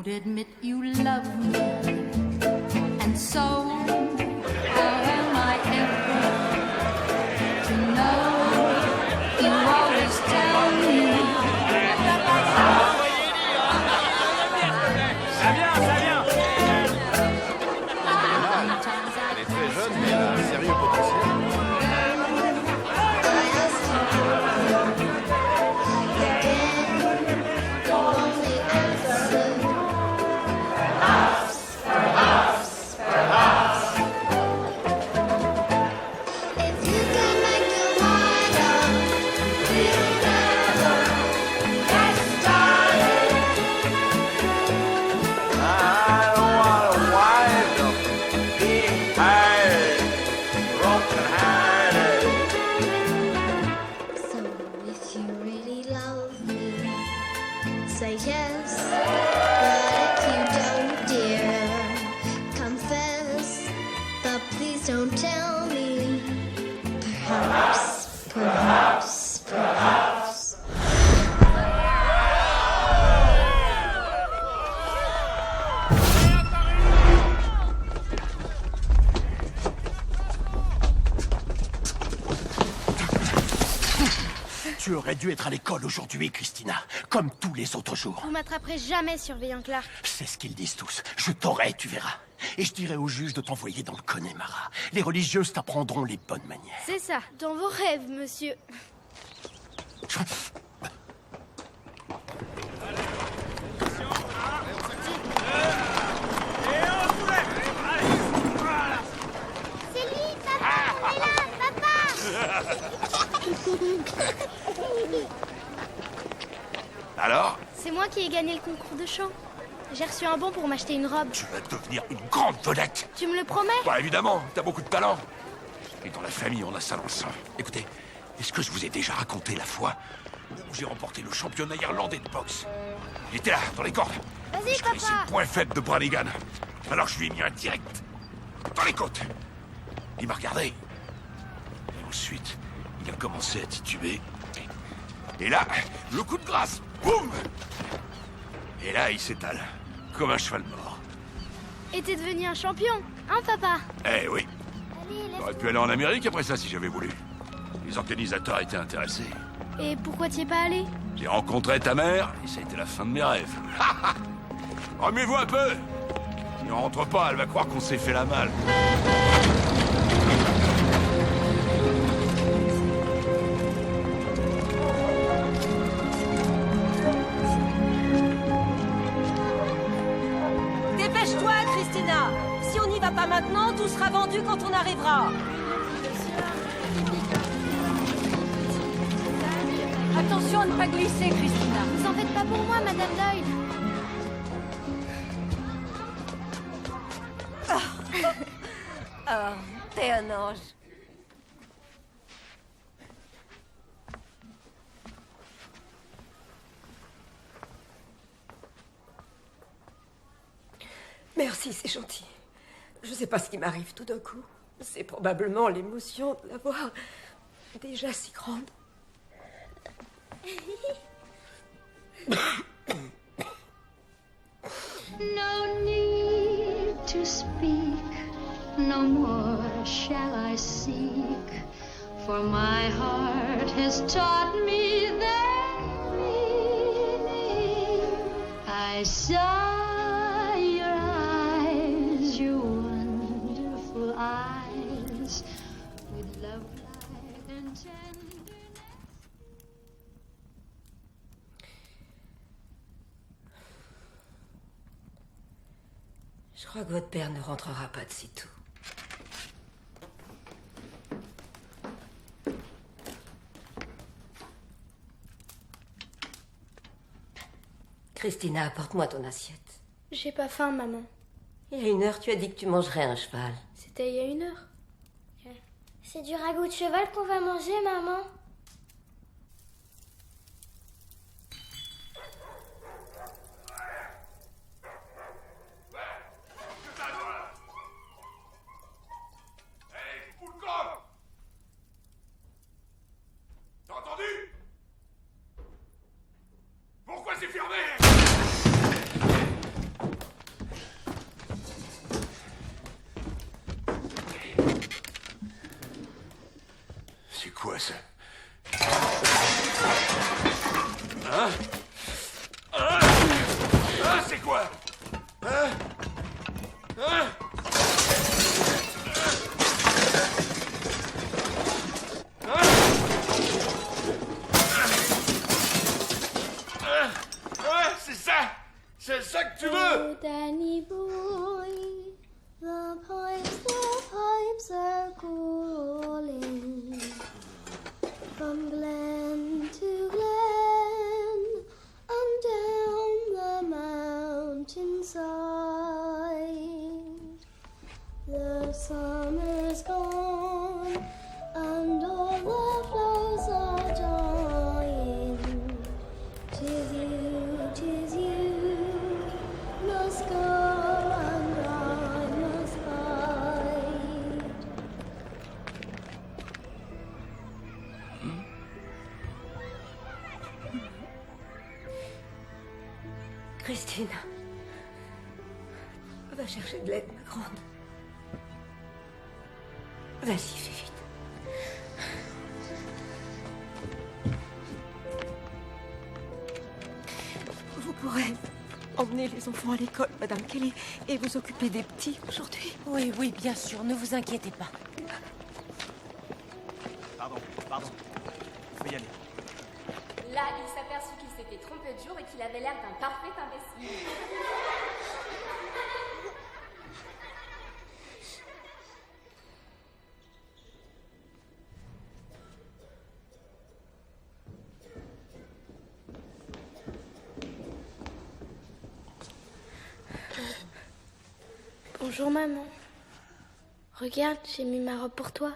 won't admit you love me, and so how am I ever to know? You always tell me. Ça vient, ça vient. Elle est très jeune, mais elle a un sérieux potentiel. Tu aurais dû être à l'école aujourd'hui, Christina, comme tous les autres jours. Vous m'attraperez jamais, surveillant Clark. C'est ce qu'ils disent tous. Je t'aurai, tu verras. Et je dirai au juge de t'envoyer dans le Connemara. Les religieuses t'apprendront les bonnes manières. C'est ça, dans vos rêves, monsieur. C'est lui, papa. On est là, papa. Alors? C'est moi qui ai gagné le concours de chant. J'ai reçu un bon pour m'acheter une robe. Tu vas devenir une grande vedette. Tu me le promets? Bah évidemment, t'as beaucoup de talent. Et dans la famille, on a ça dans le sang. Écoutez, est-ce que je vous ai déjà raconté la fois où j'ai remporté le championnat irlandais de boxe? Il était là, dans les cordes. Vas-y, Je connaissais papa. le point faible de Brannigan. Alors je lui ai mis un direct. Dans les côtes. Il m'a regardé. Et ensuite, il a commencé à tituber. Et là, le coup de grâce. Boum! Et là, il s'étale. Comme un cheval mort. Et t'es devenu un champion, hein, papa? Eh oui. Allez, J'aurais pu aller en Amérique après ça si j'avais voulu. Les organisateurs étaient intéressés. Et pourquoi t'y es pas allé? J'ai rencontré ta mère et ça a été la fin de mes rêves. Remuez-vous un peu. Si on rentre pas, elle va croire qu'on s'est fait la malle. Dépêche-toi, Christina. Si on n'y va pas maintenant, tout sera vendu quand on arrivera. Attention à ne pas glisser, Christina. Vous en faites pas pour moi, Madame Doyle. Oh, t'es un ange. Merci, c'est gentil. Je sais pas ce qui m'arrive tout d'un coup. C'est probablement l'émotion de la voir déjà si grande. No need to speak, no more shall I seek, for my heart has taught me their meaning. I saw your eyes, your wonderful eyes, with love light and tenderness. Je crois que votre père ne rentrera pas de sitôt. Christina, apporte-moi ton assiette. J'ai pas faim, maman. Il y a 1 heure, tu as dit que tu mangerais un cheval. C'était il y a 1 heure. C'est du ragoût de cheval qu'on va manger, maman. T'as entendu? Pourquoi c'est fermé? feu! Danny boy, the pipes are calling from glen to glen and down the mountainside. The summer's gone and all the flowers are dying. 'Tis you must go and I must bide. Christine. Va chercher de l'aide, ma grande. Vas-y, fais vite. Vous pourrez emmener les enfants à l'école, Madame Kelly, et vous occuper des petits aujourd'hui. Oui, oui, bien sûr, ne vous inquiétez pas. Pardon. Faut y aller. Là, il s'aperçut qu'il s'était trompé de jour et qu'il avait l'air d'un parfait imbécile. Bonjour maman. Regarde, j'ai mis ma robe pour toi.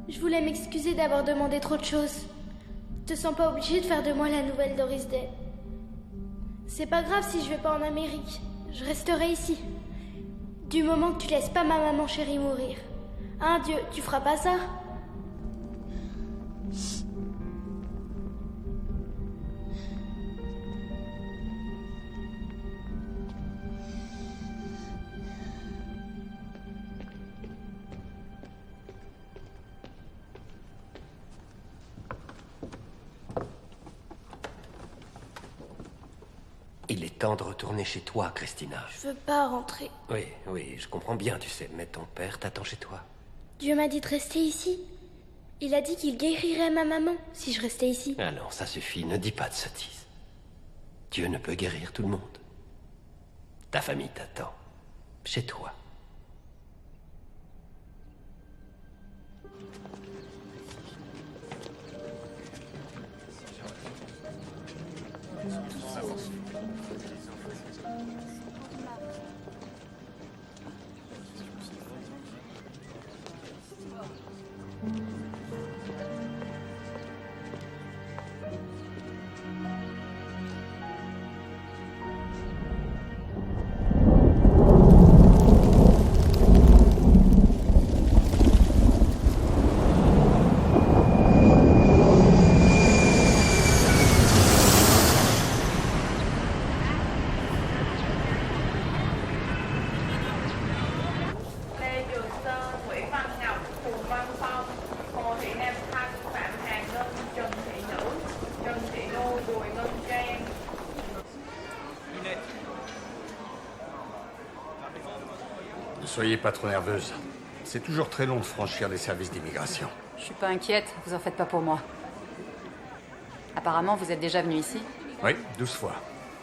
Je voulais m'excuser d'avoir demandé trop de choses. Te sens pas obligée de faire de moi la nouvelle Doris Day. C'est pas grave si je vais pas en Amérique. Je resterai ici. Du moment que tu laisses pas ma maman chérie mourir. Hein, Dieu, tu feras pas ça? Il est temps de retourner chez toi, Christina. Je veux pas rentrer. Oui, je comprends bien, tu sais, mais ton père t'attend chez toi. Dieu m'a dit de rester ici. Il a dit qu'il guérirait ma maman si je restais ici. Ah non, ça suffit, ne dis pas de sottises. Dieu ne peut guérir tout le monde. Ta famille t'attend. Chez toi. Ne soyez pas trop nerveuse. C'est toujours très long de franchir les services d'immigration. Je suis pas inquiète, vous en faites pas pour moi. Apparemment, vous êtes déjà venu ici. Oui, 12 fois.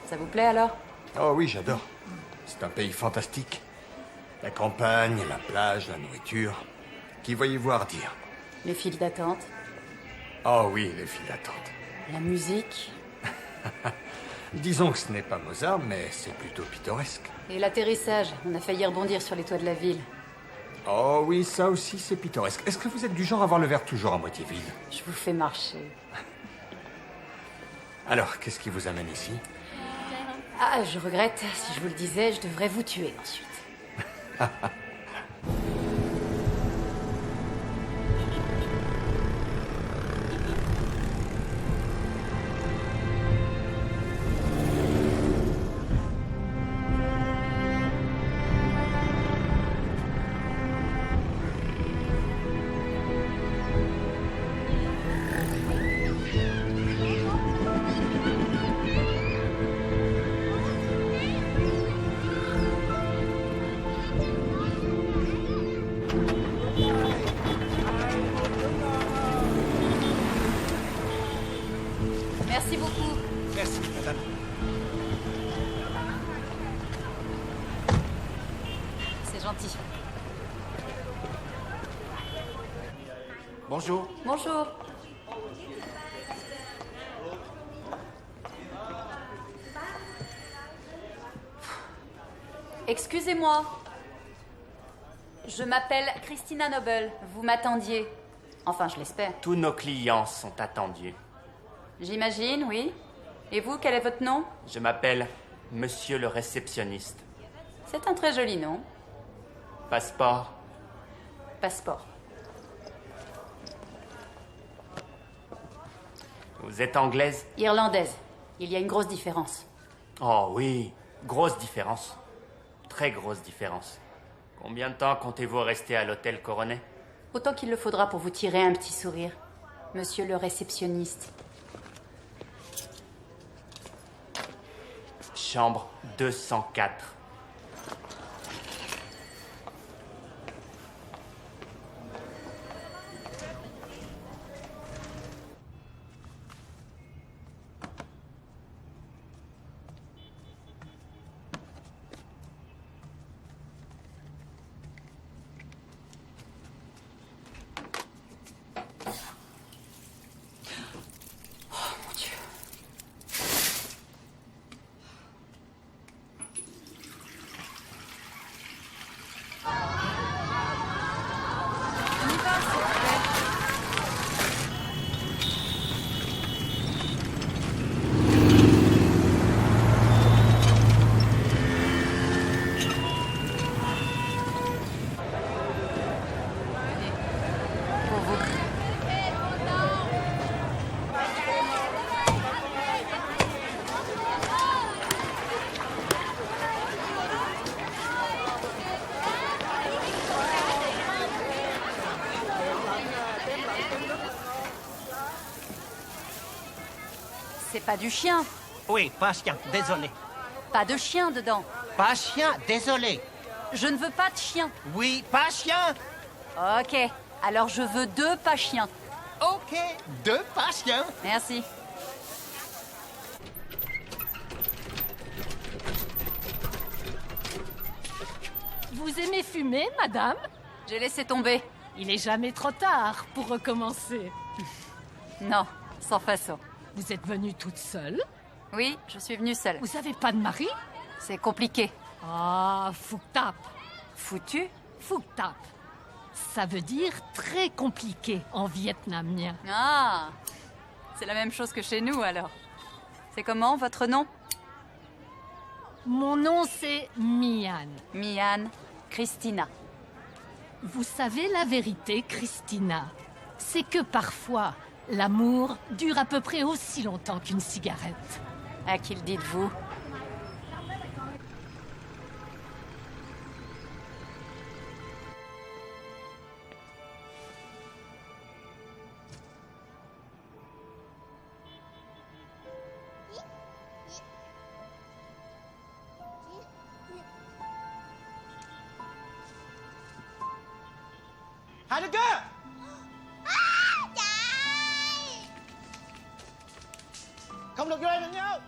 Ça vous plaît alors? Oh oui, j'adore. C'est un pays fantastique. La campagne, la plage, la nourriture. Qui voyez-vous dire? Les files d'attente. Oh oui, les files d'attente. La musique. Disons que ce n'est pas Mozart, mais c'est plutôt pittoresque. Et l'atterrissage. On a failli rebondir sur les toits de la ville. Oh oui, ça aussi c'est pittoresque. Est-ce que vous êtes du genre à voir le verre toujours à moitié vide? Je vous fais marcher. Alors, qu'est-ce qui vous amène ici? Ah, je regrette. Si je vous le disais, je devrais vous tuer ensuite. gentil. Bonjour. Bonjour. Excusez-moi. Je m'appelle Christina Noble. Vous m'attendiez. Enfin, je l'espère. Tous nos clients sont attendus. J'imagine, oui. Et vous, quel est votre nom? Je m'appelle Monsieur le réceptionniste. C'est un très joli nom. Passeport. Passeport. Vous êtes anglaise? Irlandaise. Il y a une grosse différence. Oh oui, grosse différence. Très grosse différence. Combien de temps comptez-vous rester à l'hôtel Coronet? Autant qu'il le faudra pour vous tirer un petit sourire, monsieur le réceptionniste. Chambre 204. C'est pas du chien. Oui, pas chien, désolé. Pas de chien dedans. Pas chien, désolé. Je ne veux pas de chien. Oui, pas chien. Ok, alors je veux 2 pas chiens. Ok, 2 pas chiens. Merci. Vous aimez fumer, madame? J'ai laissé tomber. Il est jamais trop tard pour recommencer. Non, sans façon. Vous êtes venue toute seule? Oui, je suis venue seule. Vous avez pas de mari? C'est compliqué. Ah, Phuktap. Foutu? Phuktap. Ça veut dire très compliqué en vietnamien. Ah, c'est la même chose que chez nous alors. C'est comment votre nom? Mon nom c'est Mian. Mian, Christina. Vous savez la vérité, Christina, c'est que parfois, l'amour dure à peu près aussi longtemps qu'une cigarette. À qui le dites-vous? Hai đứa kia. Không được vô đây được nhau.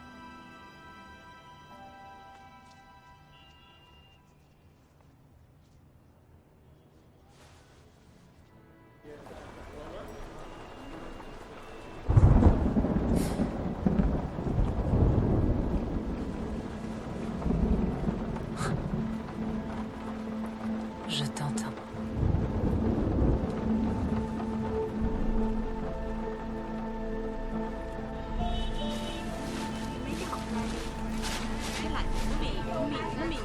Je t'entends. Ai chỉnh đâu. Tôi Hương đi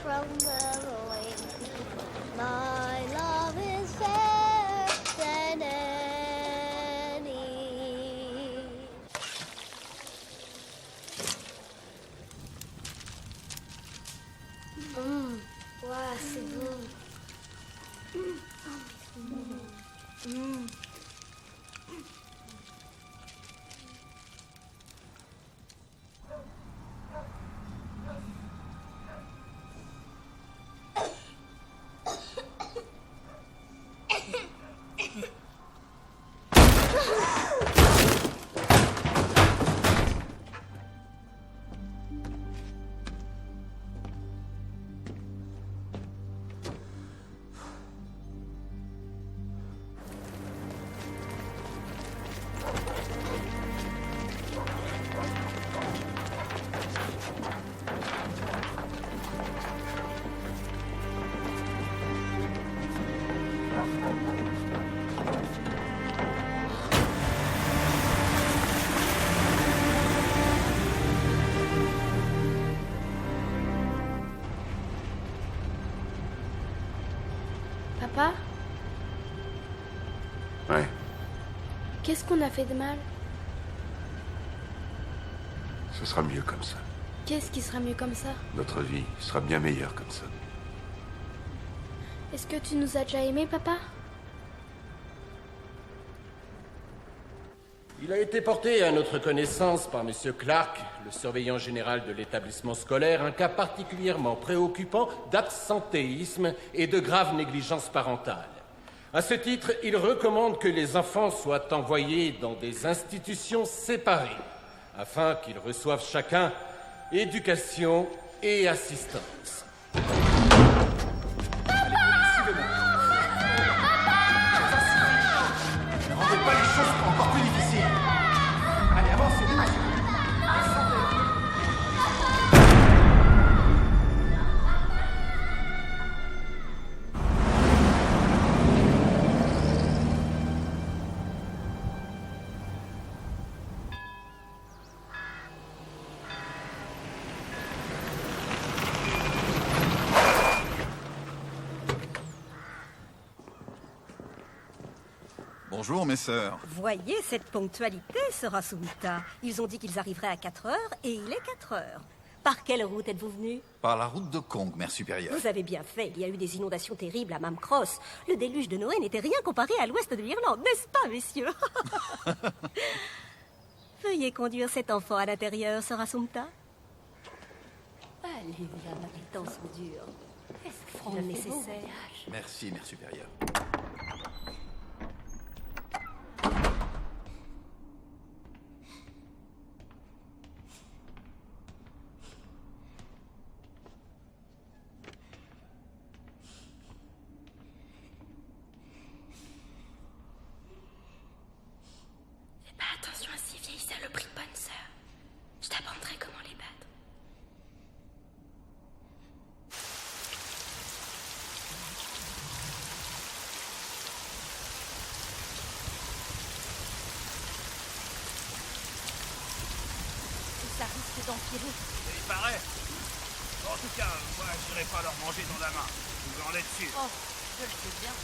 from the void. My love is fairer than any. Ouah, c'est bon. Papa, Ouais. qu'est-ce qu'on a fait de mal? Ce sera mieux comme ça. Qu'est-ce qui sera mieux comme ça? Notre vie sera bien meilleure comme ça. Est-ce que tu nous as déjà aimés, papa? Il a été porté à notre connaissance par M. Clark, le surveillant général de l'établissement scolaire, un cas particulièrement préoccupant d'absentéisme et de grave négligence parentale. À ce titre, il recommande que les enfants soient envoyés dans des institutions séparées, afin qu'ils reçoivent chacun éducation et assistance. Ne rendez pas les choses encore plus difficiles. Allez, avancez, dépêchez-vous. Bonjour, mes sœurs. Voyez cette ponctualité, sœur Assunta. Ils ont dit qu'ils arriveraient à 4 heures et il est 4 heures. Par quelle route êtes-vous venu? Par la route de Kong, mère supérieure. Vous avez bien fait, il y a eu des inondations terribles à Mamcross. Le déluge de Noé n'était rien comparé à l'ouest de l'Irlande, n'est-ce pas, messieurs? Veuillez conduire cet enfant à l'intérieur, sœur Assunta. Allez, viens, les temps sont durs. Est-ce que le nécessaire? Merci, mère supérieure. Fais pas attention à ces vieilles saloperies de bonne sœur. Je t'apprendrai comment les battre. Ça risque d'empirer. Il paraît. Bon, en tout cas, moi, j'irai pas leur manger dans la main. Je vous en ai dessus. Oh, je le sais bien.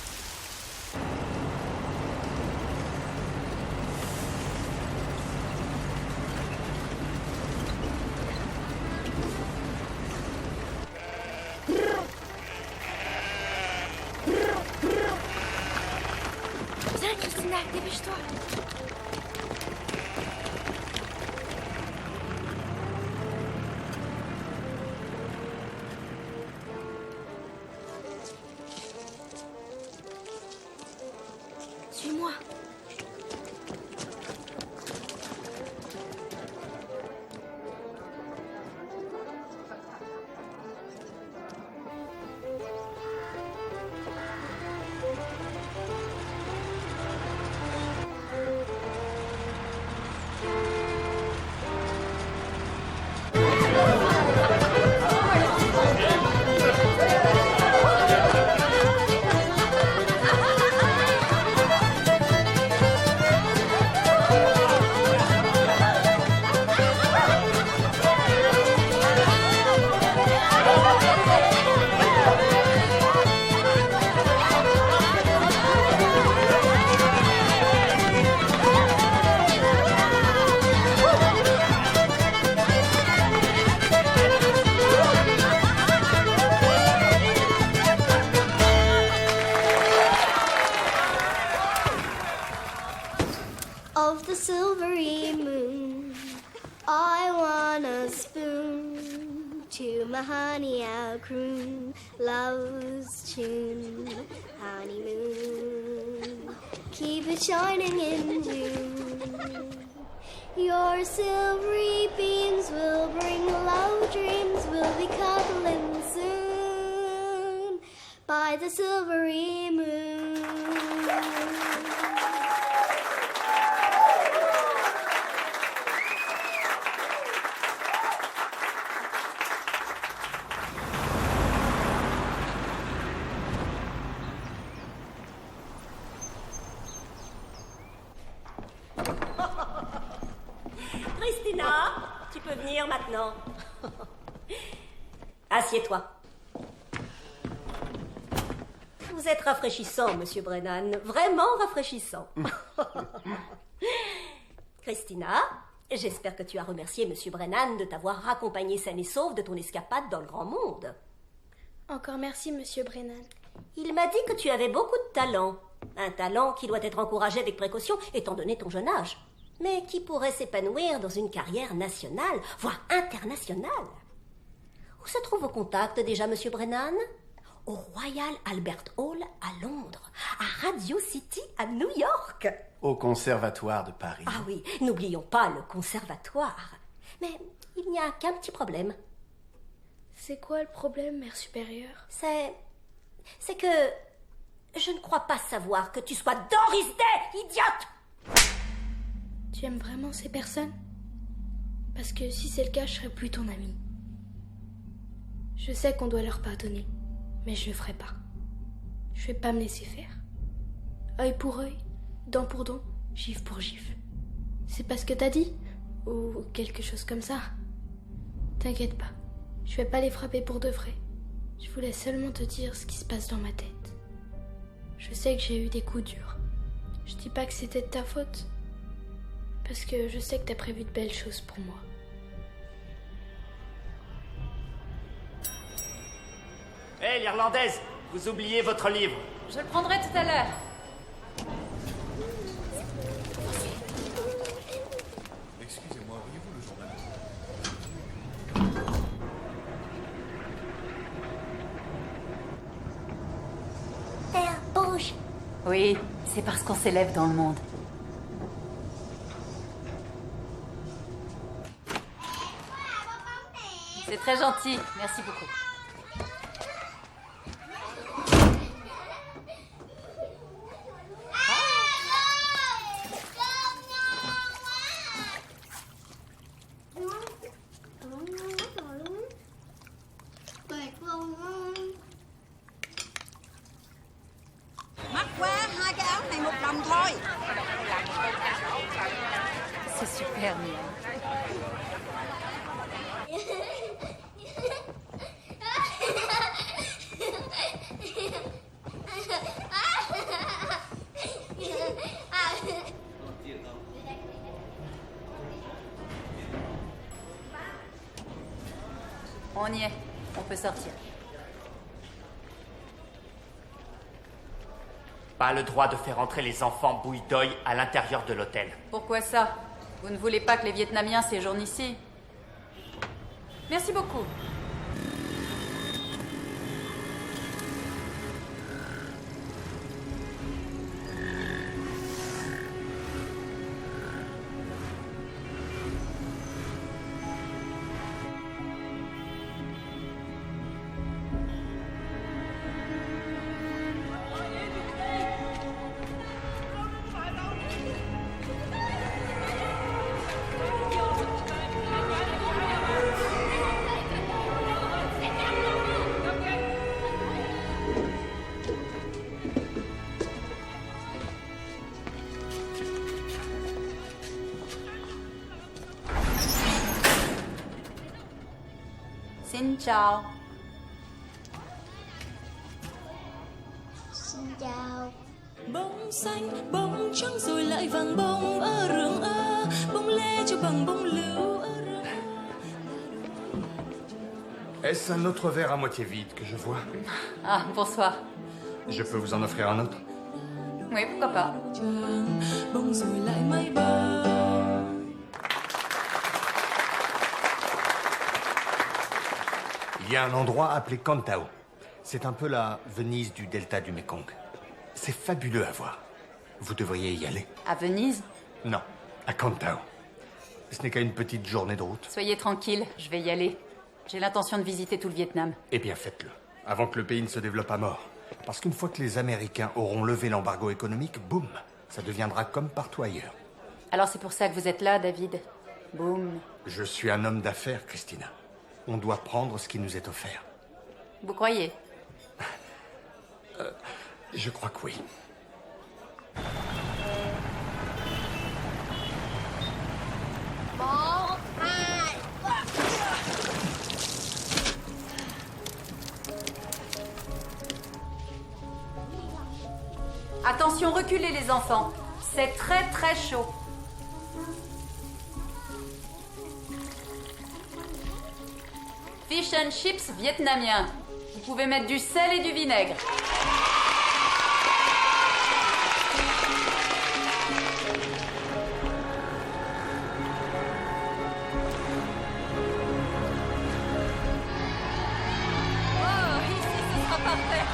Viens, Christina, dépêche-toi. on a spoon to my honey owl croon, love's tune, honeymoon. Keep it shining in June. Your silvery beams will bring love dreams. We'll be cuddling soon by the silvery moon. Christina, tu peux venir maintenant. Assieds-toi. Vous êtes rafraîchissant, Monsieur Brennan. Vraiment rafraîchissant. Christina, j'espère que tu as remercié Monsieur Brennan de t'avoir raccompagné saine et sauve de ton escapade dans le grand monde. Encore merci, Monsieur Brennan. Il m'a dit que tu avais beaucoup de talent. Un talent qui doit être encouragé avec précaution, étant donné ton jeune âge. Mais qui pourrait s'épanouir dans une carrière nationale, voire internationale. Où se trouve vos contacts déjà, Monsieur Brennan? Au Royal Albert Hall à Londres, à Radio City à New York. Au Conservatoire de Paris. Ah oui, n'oublions pas le conservatoire. Mais il n'y a qu'un petit problème. C'est quoi le problème, mère supérieure? C'est que je ne crois pas savoir que tu sois Doris Day, idiote! Tu aimes vraiment ces personnes? Parce que si c'est le cas, je serai plus ton amie. Je sais qu'on doit leur pardonner, mais je le ferai pas. Je vais pas me laisser faire. Œil pour œil, dent pour dent, gifle pour gifle. C'est pas ce que t'as dit? Ou quelque chose comme ça? T'inquiète pas, je vais pas les frapper pour de vrai. Je voulais seulement te dire ce qui se passe dans ma tête. Je sais que j'ai eu des coups durs. Je dis pas que c'était de ta faute. Parce que je sais que t'as prévu de belles choses pour moi. Hé, l'Irlandaise, vous oubliez votre livre. Je le prendrai tout à l'heure. Excusez-moi, auriez-vous le journal? Terre bouge. Oui, c'est parce qu'on s'élève dans le monde. C'est très gentil, merci beaucoup. Mắc quá, hai cái áo này một đồng thôi. C'est super, Mia. On y est, on peut sortir. Pas le droit de faire entrer les enfants bouille-doy à l'intérieur de l'hôtel. Pourquoi ça? Vous ne voulez pas que les Vietnamiens séjournent ici? Merci beaucoup. Xin chào. Xin chào. Bông xanh, bông trắng rồi lại vàng bông ở rừng A, bông lê cho bằng bông lưu ở rừng. Est-ce un autre verre à moitié vide que je vois? Ah, bonsoir. Je peux vous en offrir un autre? Oui, pourquoi pas. Bông rồi lại mây bông. Il y a un endroit appelé Kantao. C'est un peu la Venise du delta du Mekong. C'est fabuleux à voir. Vous devriez y aller. À Venise? Non, à Kantao. Ce n'est qu'à une petite journée de route. Soyez tranquille, je vais y aller. J'ai l'intention de visiter tout le Vietnam. Eh bien, faites-le. Avant que le pays ne se développe à mort. Parce qu'une fois que les Américains auront levé l'embargo économique, boum, ça deviendra comme partout ailleurs. Alors c'est pour ça que vous êtes là, David. Boum. Je suis un homme d'affaires, Christina. On doit prendre ce qui nous est offert. Vous croyez? Je crois que oui. Attention, reculez les enfants. C'est très très chaud. Fish and chips vietnamien. Vous pouvez mettre du sel et du vinaigre. Oh, ici ce sera parfait.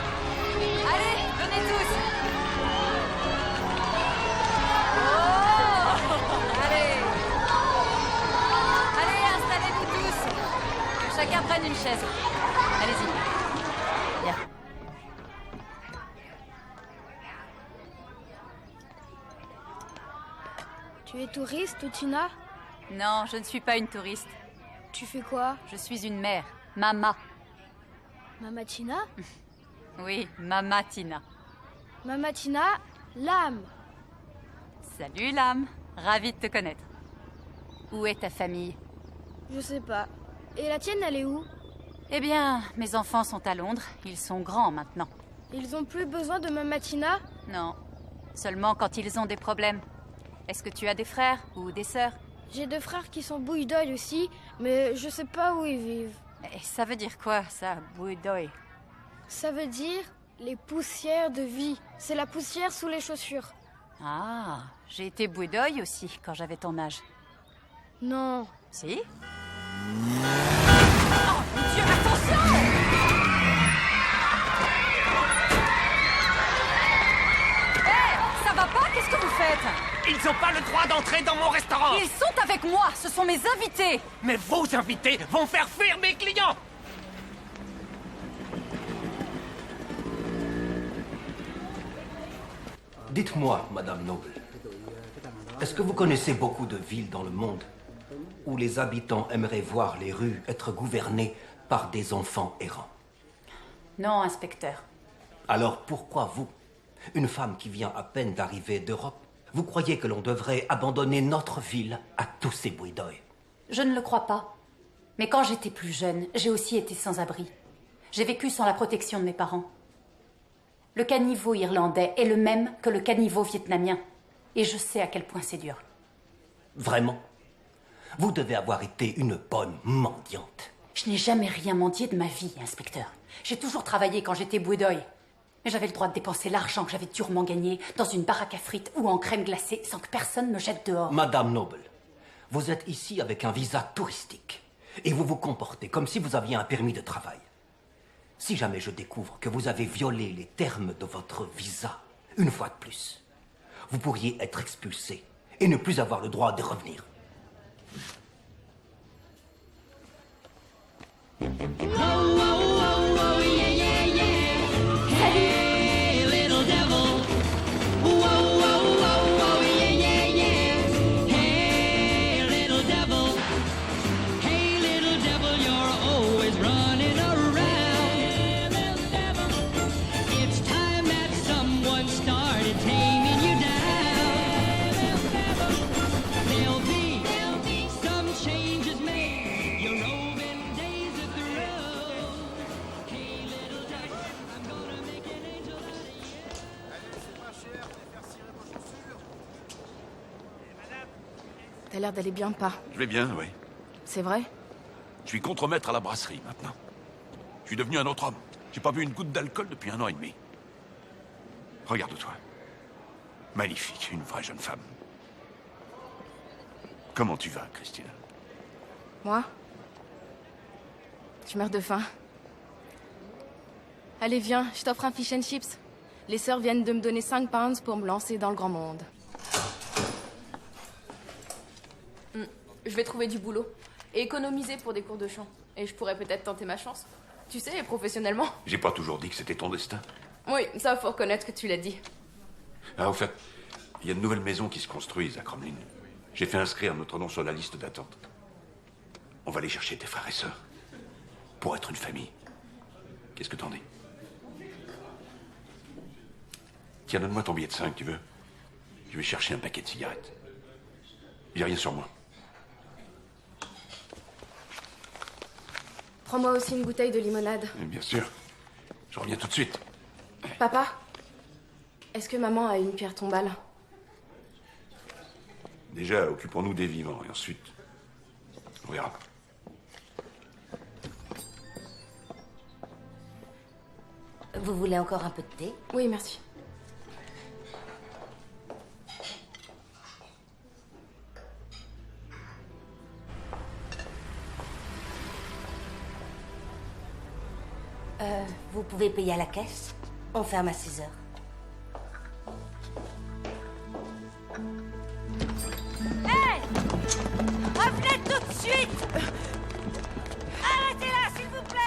Allez, venez tous. Oh, allez. Allez, installez-vous tous. Que chacun prenne une chaise. Allez-y. Bien. Tu es touriste, Tina? Non, je ne suis pas une touriste. Tu fais quoi? Je suis une mère. Mama. Mama Tina? Oui, Mama Tina. Mama Tina, l'âme. Salut l'âme. Ravie de te connaître. Où est ta famille? Je sais pas. Et la tienne, elle est où? Eh bien, mes enfants sont à Londres. Ils sont grands maintenant. Ils ont plus besoin de Mama Tina? Non. Seulement quand ils ont des problèmes. Est-ce que tu as des frères ou des sœurs? J'ai 2 frères qui sont bouilles d'oeil aussi, mais je sais pas où ils vivent. Et ça veut dire quoi, ça, bouille d'oeil? Ça veut dire les poussières de vie. C'est la poussière sous les chaussures. Ah, j'ai été bouille d'oeil aussi quand j'avais ton âge. Non. Si? Oh mon Dieu, attention! Hé, ça va pas? Qu'est-ce que vous faites? Ils n'ont pas le droit d'entrer dans mon restaurant! Ils sont avec moi! Ce sont mes invités! Mais vos invités vont faire fuir mes clients! Dites-moi, Madame Noble, est-ce que vous connaissez beaucoup de villes dans le monde où les habitants aimeraient voir les rues être gouvernées par des enfants errants? Non, inspecteur. Alors pourquoi vous, une femme qui vient à peine d'arriver d'Europe, vous croyez que l'on devrait abandonner notre ville à tous ces bruits d'oeil? Je ne le crois pas. Mais quand j'étais plus jeune, j'ai aussi été sans abri. J'ai vécu sans la protection de mes parents. Le caniveau irlandais est le même que le caniveau vietnamien. Et je sais à quel point c'est dur. Vraiment? Vous devez avoir été une bonne mendiante. Je n'ai jamais rien mendié de ma vie, inspecteur. J'ai toujours travaillé quand j'étais bouée d'oeil. Mais j'avais le droit de dépenser l'argent que j'avais durement gagné dans une baraque à frites ou en crème glacée sans que personne me jette dehors. Madame Noble, vous êtes ici avec un visa touristique. Et vous vous comportez comme si vous aviez un permis de travail. Si jamais je découvre que vous avez violé les termes de votre visa, une fois de plus, vous pourriez être expulsé et ne plus avoir le droit de revenir. T'as l'air d'aller bien pas. Je vais bien, oui. C'est vrai? Je suis contremaître à la brasserie, maintenant. Je suis devenu un autre homme. J'ai pas bu une goutte d'alcool depuis 1 an et demi. Regarde-toi. Magnifique, une vraie jeune femme. Comment tu vas, Christina? Moi? Je meurs de faim. Allez, viens, je t'offre un fish and chips. Les sœurs viennent de me donner 5 pounds pour me lancer dans le grand monde. Je vais trouver du boulot. Et économiser pour des cours de chant. Et je pourrais peut-être tenter ma chance. Tu sais, professionnellement. J'ai pas toujours dit que c'était ton destin. Oui, ça, faut reconnaître que tu l'as dit. Ah, au fait, il y a de nouvelles maisons qui se construisent à Cromlin. J'ai fait inscrire notre nom sur la liste d'attente. On va aller chercher tes frères et sœurs. Pour être une famille. Qu'est-ce que t'en dis? Tiens, donne-moi ton billet de 5, tu veux? Je vais chercher un paquet de cigarettes. J'ai rien sur moi. Prends-moi aussi une bouteille de limonade. Bien sûr. Je reviens tout de suite. Papa, est-ce que maman a une pierre tombale? Déjà, occupons-nous des vivants et ensuite, on verra. Vous voulez encore un peu de thé? Oui, merci. Vous pouvez payer à la caisse. On ferme à 6 heures. Hey! Revenez tout de suite! Arrêtez-la, s'il vous plaît!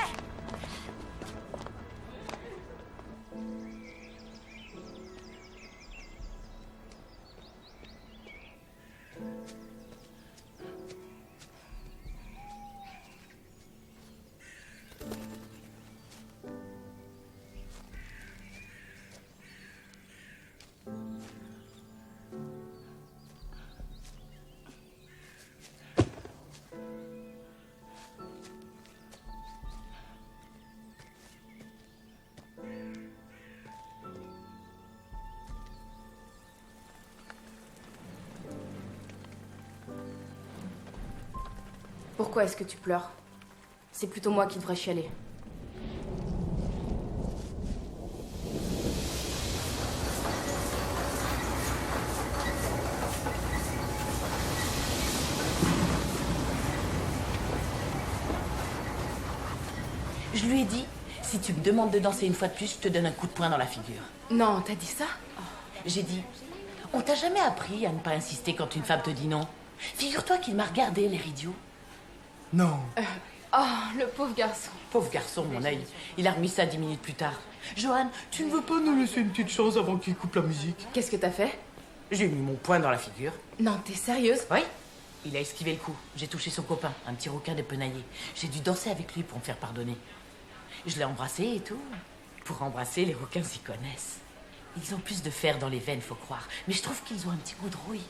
Pourquoi est-ce que tu pleures? C'est plutôt moi qui devrais chialer. Je lui ai dit, si tu me demandes de danser une fois de plus, je te donne un coup de poing dans la figure. Non, t'as dit ça? J'ai dit, on t'a jamais appris à ne pas insister quand une femme te dit non? Figure-toi qu'il m'a regardé, l'air idiot. Non. Oh, le pauvre garçon. Pauvre garçon, mon œil. Il a remis ça 10 minutes plus tard. Johan, tu ne veux pas nous laisser une petite chance avant qu'il coupe la musique? Qu'est-ce que t'as fait? J'ai mis mon poing dans la figure. Non, t'es sérieuse? Oui. Il a esquivé le coup. J'ai touché son copain, un petit requin dépenaillé. J'ai dû danser avec lui pour me faire pardonner. Je l'ai embrassé et tout. Pour embrasser, les requins s'y connaissent. Ils ont plus de fer dans les veines, faut croire. Mais je trouve qu'ils ont un petit goût de rouille.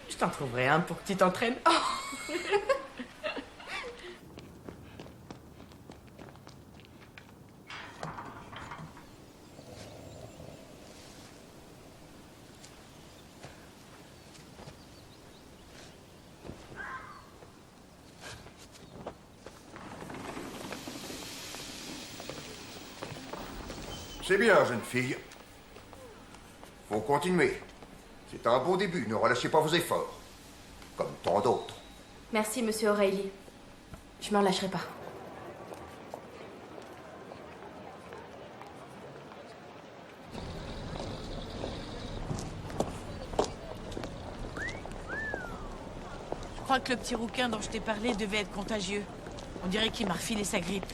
Je t'en trouverai un pour que tu t'entraînes. Oh. C'est bien, jeune fille. Faut continuer. C'est un beau début, ne relâchez pas vos efforts. Comme tant d'autres. Merci, monsieur O'Reilly. Je m'en lâcherai pas. Je crois que le petit rouquin dont je t'ai parlé devait être contagieux. On dirait qu'il m'a refilé sa grippe.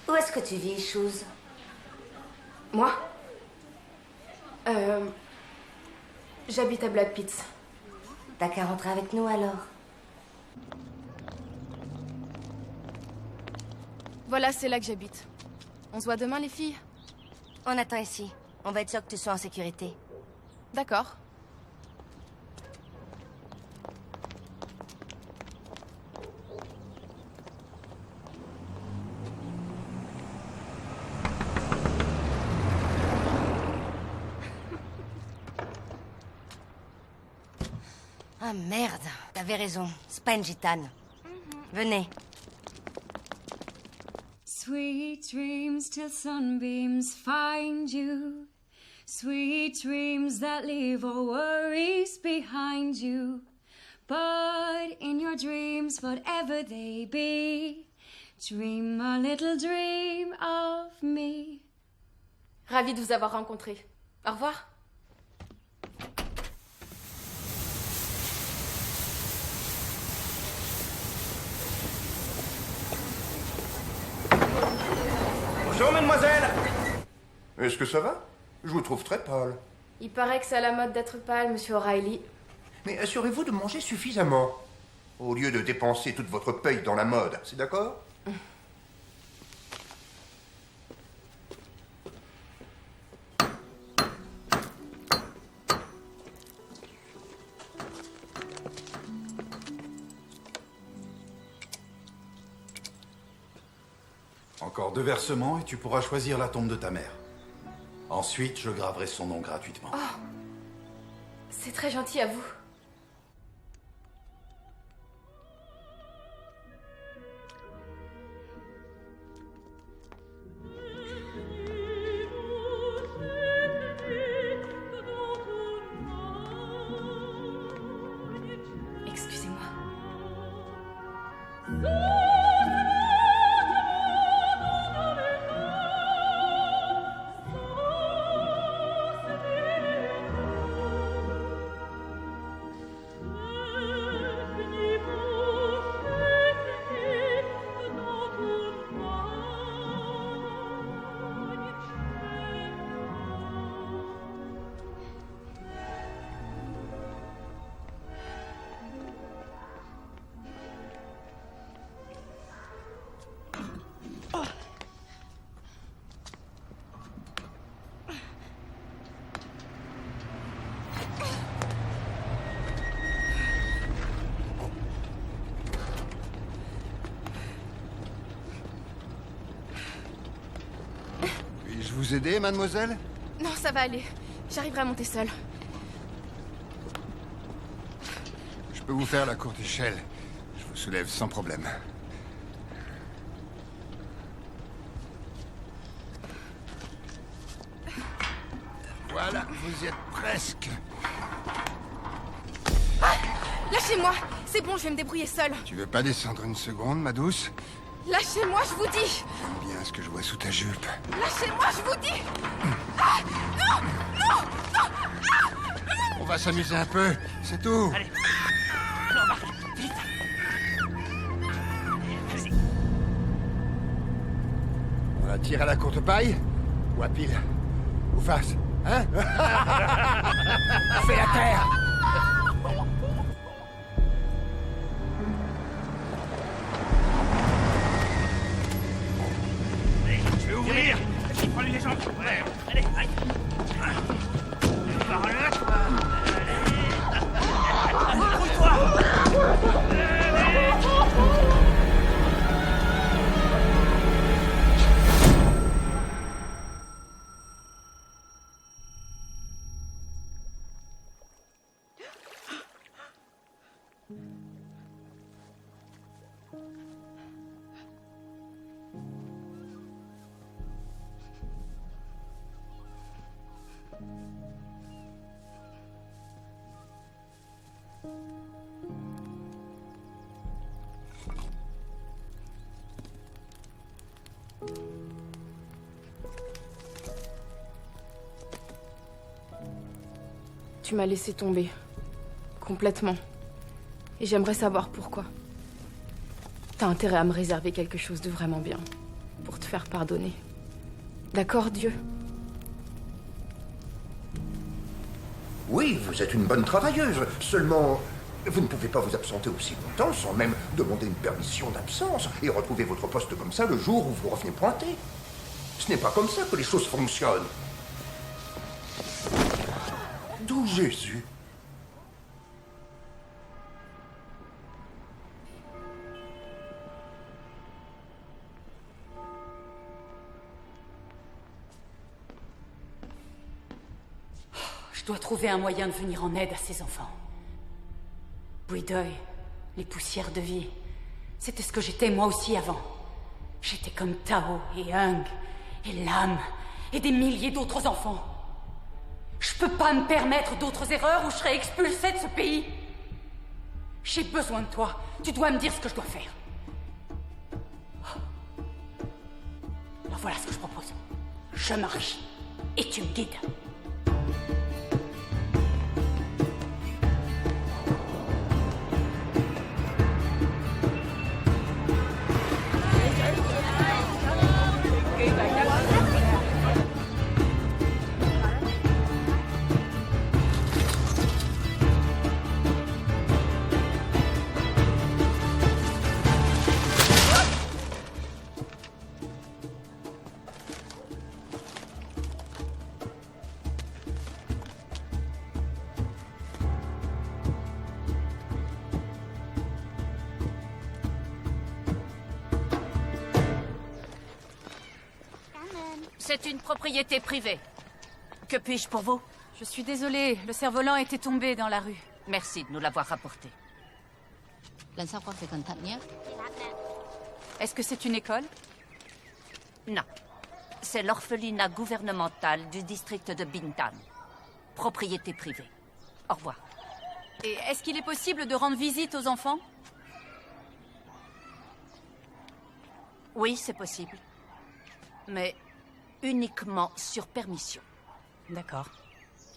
Où est-ce que tu vis, Shoes? Moi? J'habite à Black Pitts. T'as qu'à rentrer avec nous alors. Voilà, c'est là que j'habite. On se voit demain, les filles? On attend ici. On va être sûr que tu sois en sécurité. D'accord. Ah merde, t'avais raison. C'est pas une gitane. Venez. Sweet dreams till sunbeams find you. Sweet dreams that leave all worries behind you. But in your dreams, whatever they be, dream a little dream of me. Ravie de vous avoir rencontré. Au revoir. Bonjour, mademoiselle. Est-ce que ça va? Je vous trouve très pâle. Il paraît que c'est à la mode d'être pâle, monsieur O'Reilly. Mais assurez-vous de manger suffisamment, au lieu de dépenser toute votre paye dans la mode, c'est d'accord? Encore 2 versements et tu pourras choisir la tombe de ta mère. Ensuite, je graverai son nom gratuitement. Oh, c'est très gentil à vous. Excusez-moi. Puis-je vous aider, mademoiselle? Non, ça va aller. J'arriverai à monter seule. Je peux vous faire la courte échelle. Je vous soulève sans problème. Voilà, vous y êtes presque. Ah, lâchez-moi. C'est bon, je vais me débrouiller seule. Tu veux pas descendre une seconde, ma douce? Lâchez-moi, je vous dis. J'aime bien ce que je vois sous ta jupe. Lâchez-moi, je vous dis. Ah, non, non, non. Ah, On va s'amuser un peu, c'est tout. Allez. Vite. Vas-y. On la tire à la courte paille? Ou à pile? Ou face? Hein? Fais la terre! Je vais ouvrir. Vas-y, prends-lui les jambes. Ouais. Allez, aïe. Par là, toi. Allez. Roule-toi. Tu m'as laissé tomber. Complètement. Et j'aimerais savoir pourquoi. T'as intérêt à me réserver quelque chose de vraiment bien. Pour te faire pardonner. D'accord, Dieu? Oui, vous êtes une bonne travailleuse. Seulement, vous ne pouvez pas vous absenter aussi longtemps sans même demander une permission d'absence et retrouver votre poste comme ça le jour où vous revenez pointer. Ce n'est pas comme ça que les choses fonctionnent. D'où Jésus? Je dois trouver un moyen de venir en aide à ces enfants. Bouidoy, les poussières de vie. C'était ce que j'étais moi aussi avant. J'étais comme Tao et Hung, et Lam, et des milliers d'autres enfants. Je peux pas me permettre d'autres erreurs ou je serais expulsée de ce pays. J'ai besoin de toi. Tu dois me dire ce que je dois faire. Alors voilà ce que je propose. Je marche et tu me guides. C'est une propriété privée. Que puis-je pour vous? Je suis désolée, le cerf-volant était tombé dans la rue. Merci de nous l'avoir rapporté. Est-ce que c'est une école? Non. C'est l'orphelinat gouvernemental du district de Bintan. Propriété privée. Au revoir. Et est-ce qu'il est possible de rendre visite aux enfants? Oui, c'est possible. Mais uniquement sur permission. D'accord.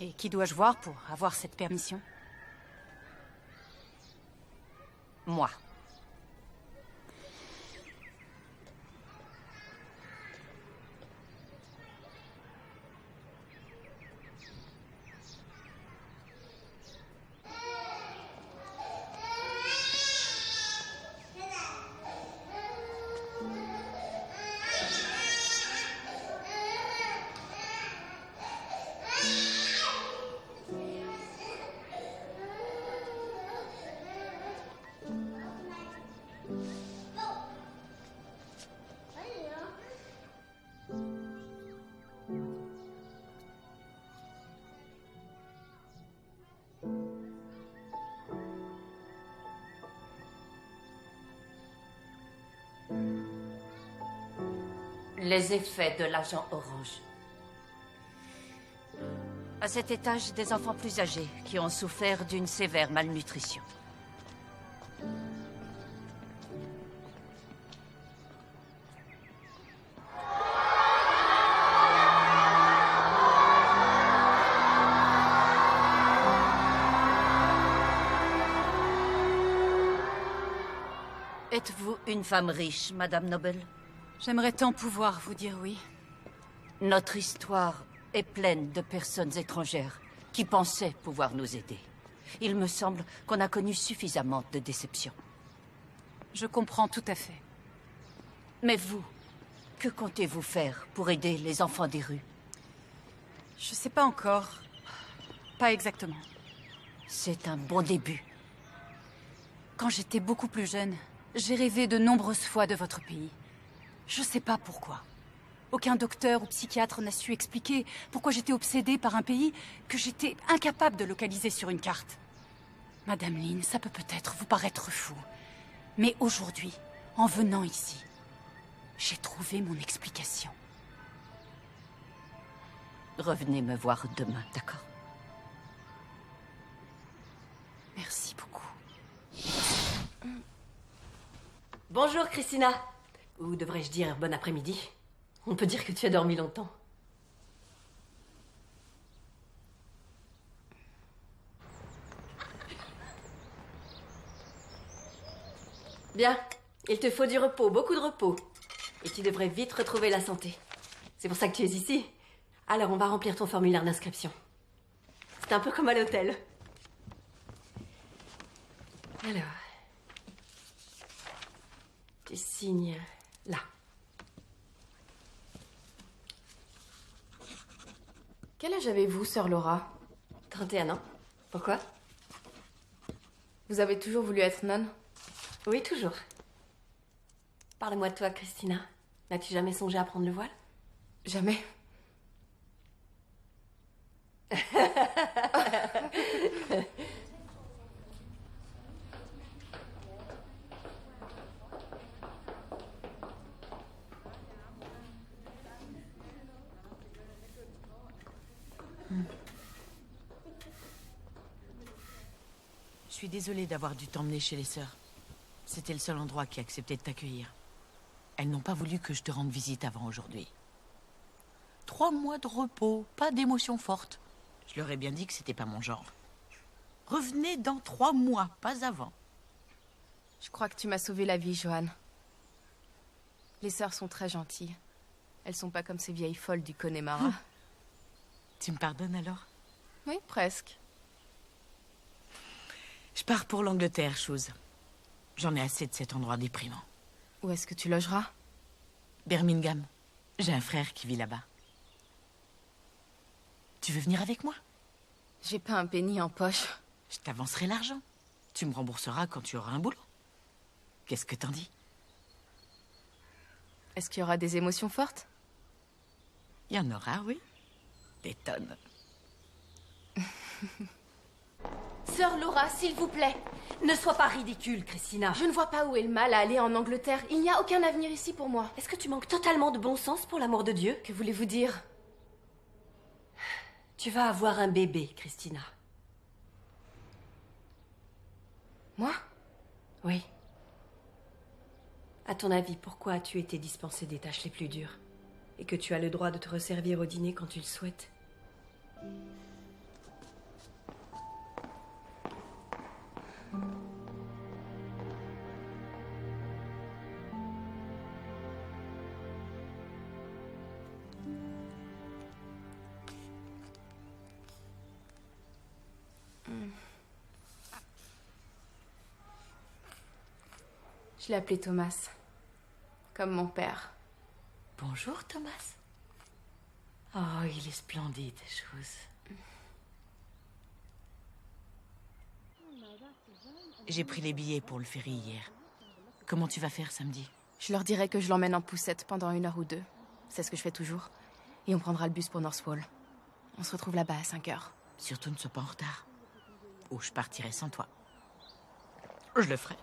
Et qui dois-je voir pour avoir cette permission? Moi. Les effets de l'agent orange. À cet étage, des enfants plus âgés qui ont souffert d'une sévère malnutrition. Êtes-vous une femme riche, Madame Noble? J'aimerais tant pouvoir vous dire oui. Notre histoire est pleine de personnes étrangères qui pensaient pouvoir nous aider. Il me semble qu'on a connu suffisamment de déceptions. Je comprends tout à fait. Mais vous, que comptez-vous faire pour aider les enfants des rues? Je sais pas encore. Pas exactement. C'est un bon début. Quand j'étais beaucoup plus jeune, j'ai rêvé de nombreuses fois de votre pays. Je sais pas pourquoi. Aucun docteur ou psychiatre n'a su expliquer pourquoi j'étais obsédée par un pays que j'étais incapable de localiser sur une carte. Madame Lynn, ça peut peut-être vous paraître fou. Mais aujourd'hui, en venant ici, j'ai trouvé mon explication. Revenez me voir demain, d'accord? Merci beaucoup. Bonjour, Christina. Ou devrais-je dire bon après-midi? On peut dire que tu as dormi longtemps. Bien, il te faut du repos, beaucoup de repos. Et tu devrais vite retrouver la santé. C'est pour ça que tu es ici. Alors, on va remplir ton formulaire d'inscription. C'est un peu comme à l'hôtel. Alors... tu signes là. Quel âge avez-vous, sœur Laura? 31 ans. Pourquoi? Vous avez toujours voulu être nonne? Oui, toujours. Parle-moi de toi, Christina. N'as-tu jamais songé à prendre le voile? Jamais. suis désolée d'avoir dû t'emmener chez les sœurs. C'était le seul endroit qui acceptait de t'accueillir. Elles n'ont pas voulu que je te rende visite avant aujourd'hui. 3 mois de repos, pas d'émotions fortes. Je leur ai bien dit que c'était pas mon genre. Revenez dans 3 mois, pas avant. Je crois que tu m'as sauvé la vie, Johan. Les sœurs sont très gentilles. Elles sont pas comme ces vieilles folles du Connemara. Tu me pardonnes alors? Oui, presque. Je pars pour l'Angleterre, chose. J'en ai assez de cet endroit déprimant. Où est-ce que tu logeras? Birmingham. J'ai un frère qui vit là-bas. Tu veux venir avec moi? J'ai pas un penny en poche. Je t'avancerai l'argent. Tu me rembourseras quand tu auras un boulot. Qu'est-ce que t'en dis? Est-ce qu'il y aura des émotions fortes? Il y en aura, oui. Des tonnes. Sœur Laura, s'il vous plaît. Ne sois pas ridicule, Christina. Je ne vois pas où est le mal à aller en Angleterre. Il n'y a aucun avenir ici pour moi. Est-ce que tu manques totalement de bon sens, pour l'amour de Dieu? Que voulez-vous dire? Tu vas avoir un bébé, Christina. Moi? Oui. À ton avis, pourquoi as-tu été dispensée des tâches les plus dures? Et que tu as le droit de te resservir au dîner quand tu le souhaites? Je l'ai appelé Thomas. Comme mon père. Bonjour, Thomas. Oh, il est splendide, chose. J'ai pris les billets pour le ferry hier. Comment tu vas faire samedi? Je leur dirai que je l'emmène en poussette pendant 1 heure ou 2. C'est ce que je fais toujours. Et on prendra le bus pour Northwall. On se retrouve là-bas à 5 heures. Surtout ne sois pas en retard. Ou je partirai sans toi. Je le ferai.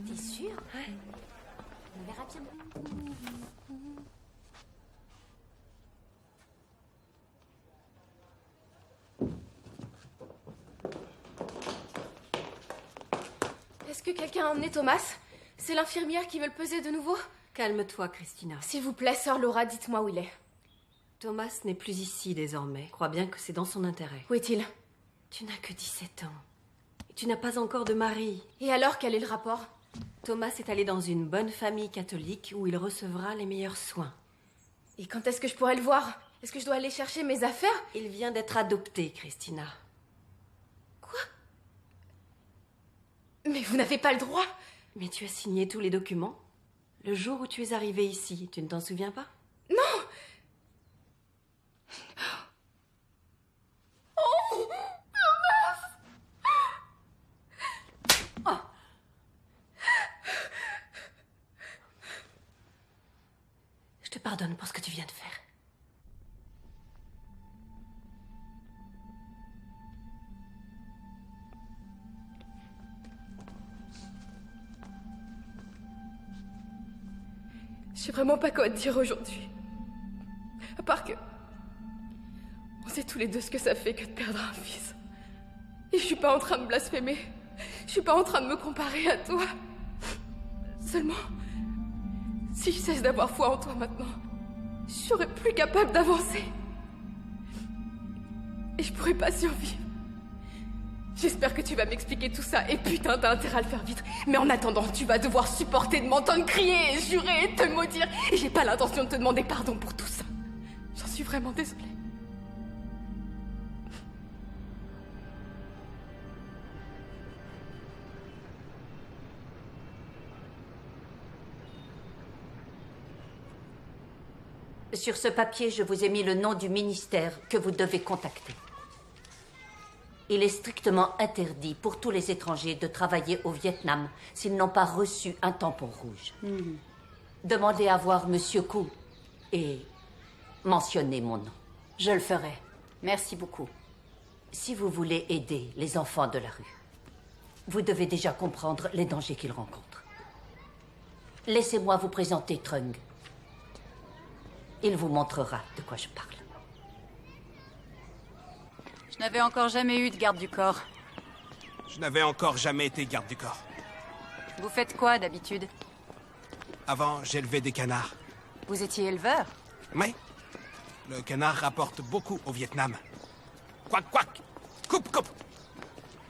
T'es sûre? Ouais. On verra bien. Est-ce que quelqu'un a emmené Thomas? C'est l'infirmière qui veut le peser de nouveau? Calme-toi, Christina. S'il vous plaît, sœur Laura, dites-moi où il est. Thomas n'est plus ici désormais. Crois bien que c'est dans son intérêt. Où est-il? Tu n'as que 17 ans. Et tu n'as pas encore de mari. Et alors, quel est le rapport? Thomas est allé dans une bonne famille catholique où il recevra les meilleurs soins. Et quand est-ce que je pourrai le voir? Est-ce que je dois aller chercher mes affaires? Il vient d'être adopté, Christina. Quoi? Mais vous n'avez pas le droit! Mais tu as signé tous les documents. Le jour où tu es arrivée ici, tu ne t'en souviens pas? Non! Oh! Thomas! Oh! Je te pardonne pour ce que tu viens de faire. Je sais vraiment pas quoi te dire aujourd'hui. À part que... on sait tous les deux ce que ça fait que de perdre un fils. Et je suis pas en train de blasphémer. Je suis pas en train de me comparer à toi. Seulement... si je cesse d'avoir foi en toi maintenant, je serai plus capable d'avancer. Et je pourrai pas survivre. J'espère que tu vas m'expliquer tout ça, et putain, t'as intérêt à le faire vite. Mais en attendant, tu vas devoir supporter de m'entendre crier et jurer et te maudire. Et j'ai pas l'intention de te demander pardon pour tout ça. J'en suis vraiment désolée. Sur ce papier, je vous ai mis le nom du ministère que vous devez contacter. Il est strictement interdit pour tous les étrangers de travailler au Vietnam s'ils n'ont pas reçu un tampon rouge. Demandez à voir Monsieur Koo et mentionnez mon nom. Je le ferai. Merci beaucoup. Si vous voulez aider les enfants de la rue, vous devez déjà comprendre les dangers qu'ils rencontrent. Laissez-moi vous présenter Trung. Il vous montrera de quoi je parle. Je n'avais encore jamais eu de garde du corps. Je n'avais encore jamais été garde du corps. Vous faites quoi d'habitude? Avant, j'élevais des canards. Vous étiez éleveur? Oui. Le canard rapporte beaucoup au Vietnam. Quack, quack! Coupe, coupe!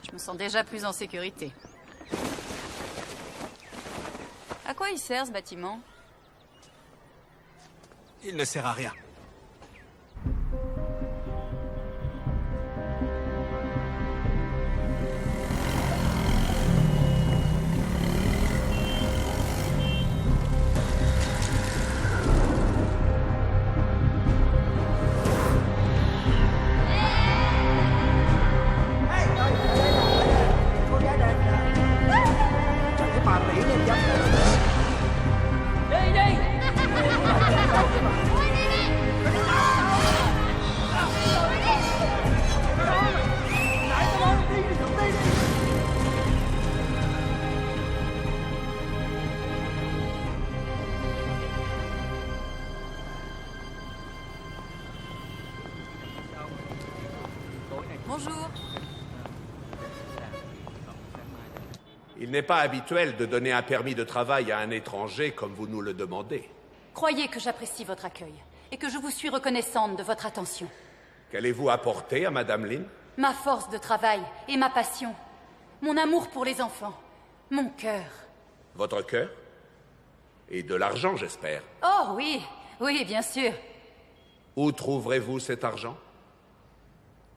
Je me sens déjà plus en sécurité. À quoi il sert ce bâtiment? Il ne sert à rien. Bonjour. Il n'est pas habituel de donner un permis de travail à un étranger comme vous nous le demandez. Croyez que j'apprécie votre accueil et que je vous suis reconnaissante de votre attention. Qu'allez-vous apporter à Madame Lin? Ma force de travail et ma passion. Mon amour pour les enfants. Mon cœur. Votre cœur? Et de l'argent, j'espère. Oh oui, oui, bien sûr. Où trouverez-vous cet argent?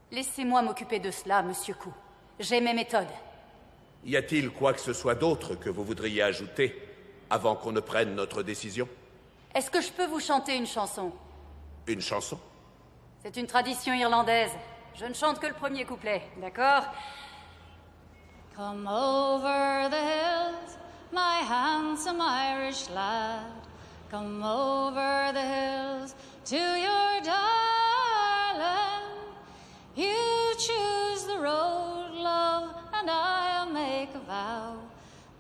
Laissez-moi m'occuper de cela, Monsieur Koo. J'ai mes méthodes. Y a-t-il quoi que ce soit d'autre que vous voudriez ajouter avant qu'on ne prenne notre décision? Est-ce que je peux vous chanter une chanson? Une chanson? C'est une tradition irlandaise. Je ne chante que le premier couplet, d'accord? Come over the hills, my handsome Irish lad. Come over the hills to your darling. You choose the road, love, and I'll make a vow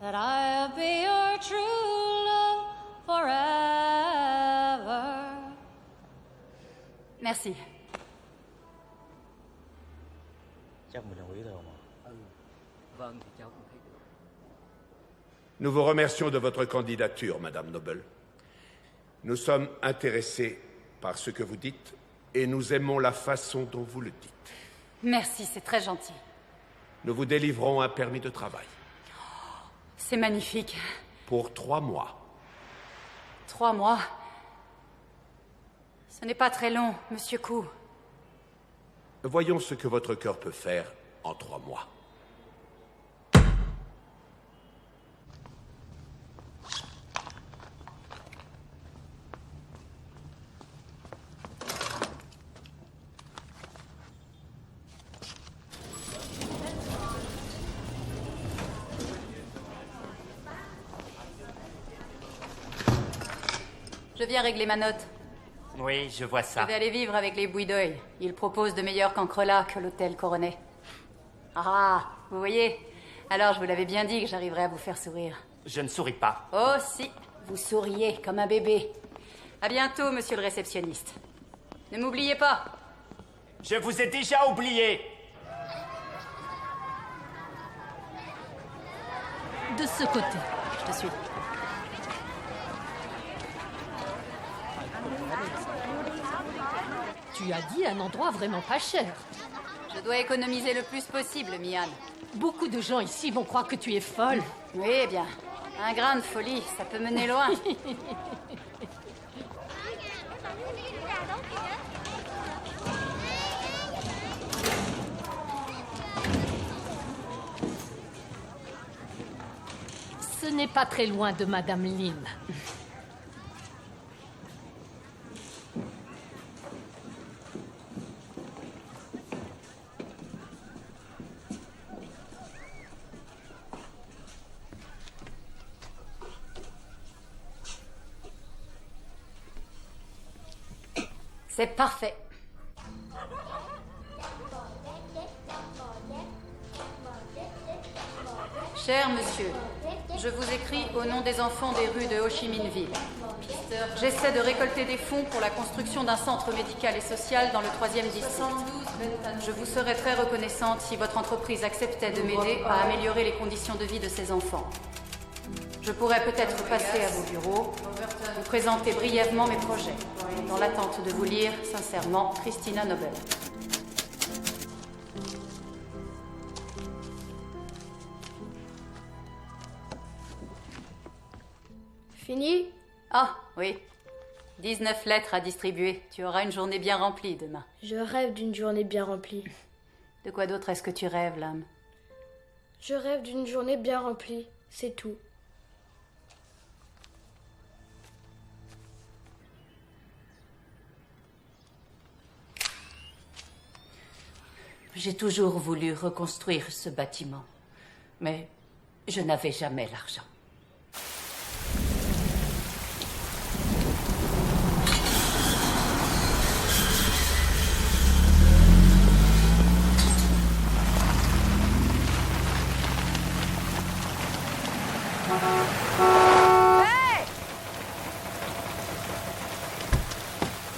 that I'll be your true love forever. Merci. Nous vous remercions de votre candidature, Madame Noble. Nous sommes intéressés par ce que vous dites et nous aimons la façon dont vous le dites. Merci, c'est très gentil. Nous vous délivrons un permis de travail. C'est magnifique. Pour 3 mois. 3 mois. Ce n'est pas très long, Monsieur Koo. Voyons ce que votre cœur peut faire en 3 mois. Je viens régler ma note. Oui, je vois ça. Je vais aller vivre avec les Bouidoy. Ils proposent de meilleurs cancrelats que l'hôtel Coronet. Ah, vous voyez? Alors je vous l'avais bien dit que j'arriverais à vous faire sourire. Je ne souris pas. Oh si, vous souriez comme un bébé. À bientôt, monsieur le réceptionniste. Ne m'oubliez pas. Je vous ai déjà oublié. De ce côté. Je te suis. Tu as dit un endroit vraiment pas cher. Je dois économiser le plus possible, Mian. Beaucoup de gens ici vont croire que tu es folle. Oui, eh bien. Un grain de folie, ça peut mener loin. Ce n'est pas très loin de Madame Lin. C'est parfait. Cher monsieur, je vous écris au nom des enfants des rues de Ho Chi Minh Ville. J'essaie de récolter des fonds pour la construction d'un centre médical et social dans le 3e district. Je vous serais très reconnaissante si votre entreprise acceptait de m'aider à améliorer les conditions de vie de ses enfants. Je pourrais peut-être passer à vos bureaux, vous présenter brièvement mes projets. Dans l'attente de vous lire, sincèrement, Christina Nobel. Fini? Ah, oui. 19 lettres à distribuer. Tu auras une journée bien remplie demain. Je rêve d'une journée bien remplie. De quoi d'autre est-ce que tu rêves, l'âme? Je rêve d'une journée bien remplie, c'est tout. J'ai toujours voulu reconstruire ce bâtiment, mais je n'avais jamais l'argent.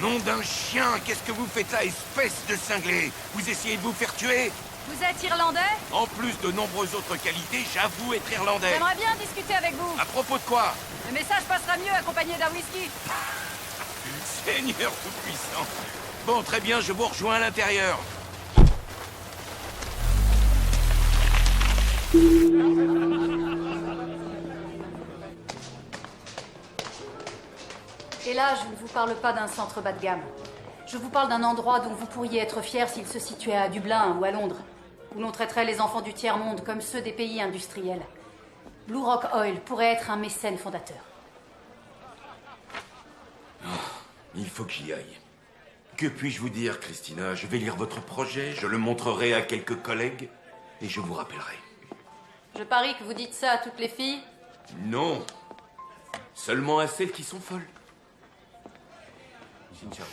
Nom d'un chien, qu'est-ce que vous faites là, espèce de cinglé? Vous essayez de vous faire tuer? Vous êtes irlandais? En plus de nombreuses autres qualités, j'avoue être irlandais. J'aimerais bien discuter avec vous. À propos de quoi? Le message passera mieux accompagné d'un whisky. Seigneur tout-puissant. Bon, très bien, je vous rejoins à l'intérieur. Et là, je ne vous parle pas d'un centre bas de gamme. Je vous parle d'un endroit dont vous pourriez être fier s'il se situait à Dublin ou à Londres, où l'on traiterait les enfants du tiers-monde comme ceux des pays industriels. Blue Rock Oil pourrait être un mécène fondateur. Il faut que j'y aille. Que puis-je vous dire, Christina? Je vais lire votre projet, je le montrerai à quelques collègues, et je vous rappellerai. Je parie que vous dites ça à toutes les filles? Non. Seulement à celles qui sont folles. Cynthia.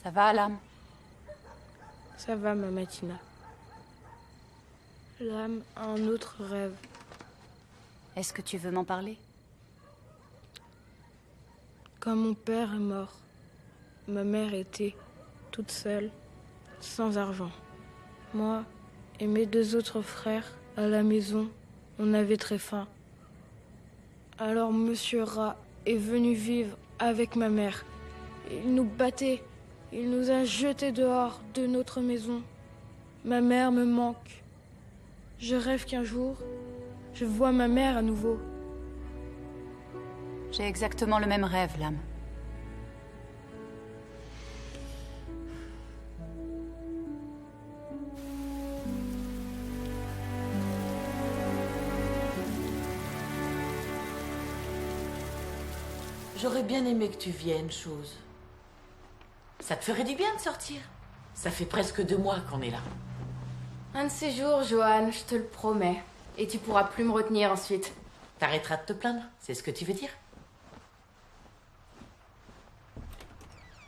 Ça va, l'âme? Ça va, ma Matina. L'âme a un autre rêve. Est-ce que tu veux m'en parler? Quand mon père est mort, ma mère était toute seule, sans argent. Moi et mes 2 autres frères, à la maison, on avait très faim. Alors Monsieur Rat est venu vivre avec ma mère. Il nous battait. Il nous a jetés dehors de notre maison. Ma mère me manque. Je rêve qu'un jour, je vois ma mère à nouveau. J'ai exactement le même rêve, l'âme. J'aurais bien aimé que tu viennes, chose. Ça te ferait du bien de sortir. Ça fait presque 2 mois qu'on est là. Un de ces jours, Joanne, je te le promets. Et tu pourras plus me retenir ensuite. T'arrêteras de te plaindre, c'est ce que tu veux dire?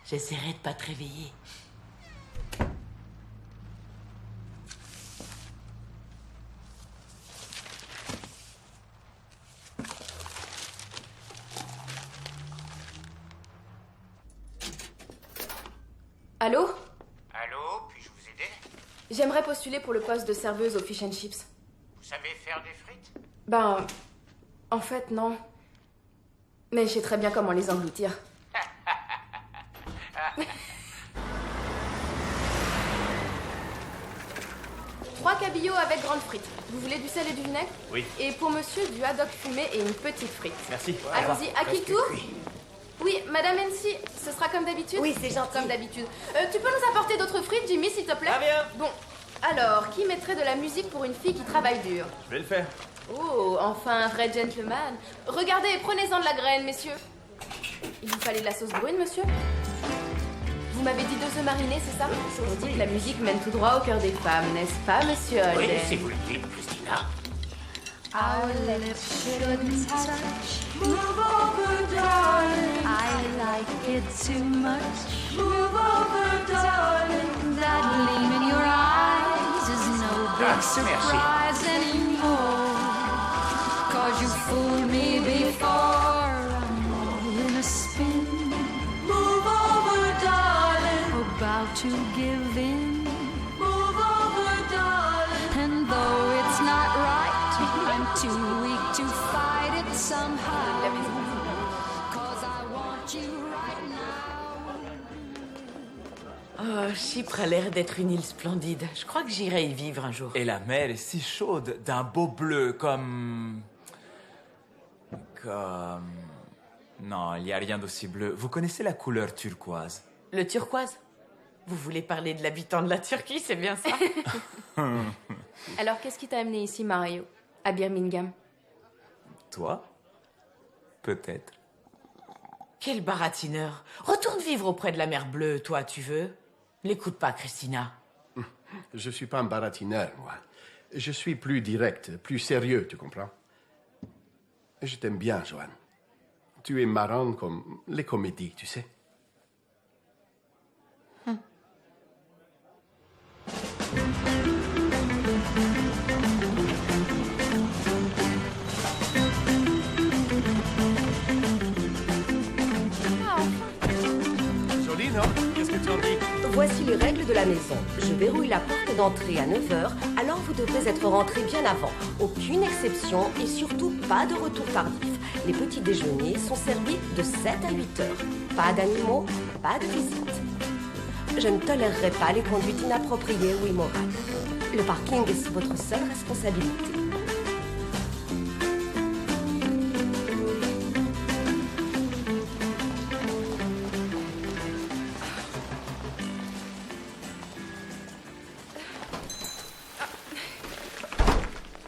J'essaierai de pas te réveiller. Allô? Allô, puis-je vous aider? J'aimerais postuler pour le poste de serveuse au Fish and Chips. Vous savez faire des frites? Ben, en fait, non. Mais je sais très bien comment les engloutir. 3 cabillaud avec grande frite. Vous voulez du sel et du vinaigre? Oui. Et pour monsieur, du haddock fumé et une petite frite. Merci. Allons-y, à qui le tour? Oui, Madame Nancy, ce sera comme d'habitude? Oui, c'est gentil. Comme d'habitude. Tu peux nous apporter d'autres frites, Jimmy, s'il te plaît? Ah bien. Bon, alors, qui mettrait de la musique pour une fille qui travaille dur? Je vais le faire. Oh, enfin un vrai gentleman. Regardez, prenez-en de la graine, messieurs. Il vous fallait de la sauce brune, monsieur? Vous m'avez dit 2 œufs marinés, c'est ça? On dit que la musique mène tout droit au cœur des femmes, n'est-ce pas, monsieur Holden? Oui, si vous le dites, Christina. Our lips shouldn't touch. Move over, darling. I like it too much. Move over, darling. That gleam in your eyes is no big surprise anymore. 'Cause you fooled me before. I'm all in a spin. Move over, darling. About to give in. Move over, darling. And though it's not right, I'm too weak to fight it somehow. 'Cause I want you right now. Oh, Chypre a l'air d'être une île splendide. Je crois que j'irai y vivre un jour. Et la mer est si chaude, d'un beau bleu comme... Non, il n'y a rien d'aussi bleu. Vous connaissez la couleur turquoise? Le turquoise? Vous voulez parler de l'habitant de la Turquie, c'est bien ça? Alors, qu'est-ce qui t'a amené ici, Mario? À Birmingham? Toi? Peut-être. Quel baratineur. Retourne vivre auprès de la mer Bleue, toi, tu veux? L'écoute pas, Christina. Je suis pas un baratineur, moi. Je suis plus direct, plus sérieux, tu comprends? Je t'aime bien, Joanne. Tu es marrante comme les comédies, tu sais. Joli, non? Qu'est-ce que tu en dis? Voici les règles de la maison. Je verrouille la porte d'entrée à 9h, alors vous devrez être rentrés bien avant. Aucune exception et surtout pas de retour tardif. Les petits déjeuners sont servis de 7 à 8h. Pas d'animaux, pas de visites. Je ne tolérerai pas les conduites inappropriées ou immorales. Le parking est votre seule responsabilité.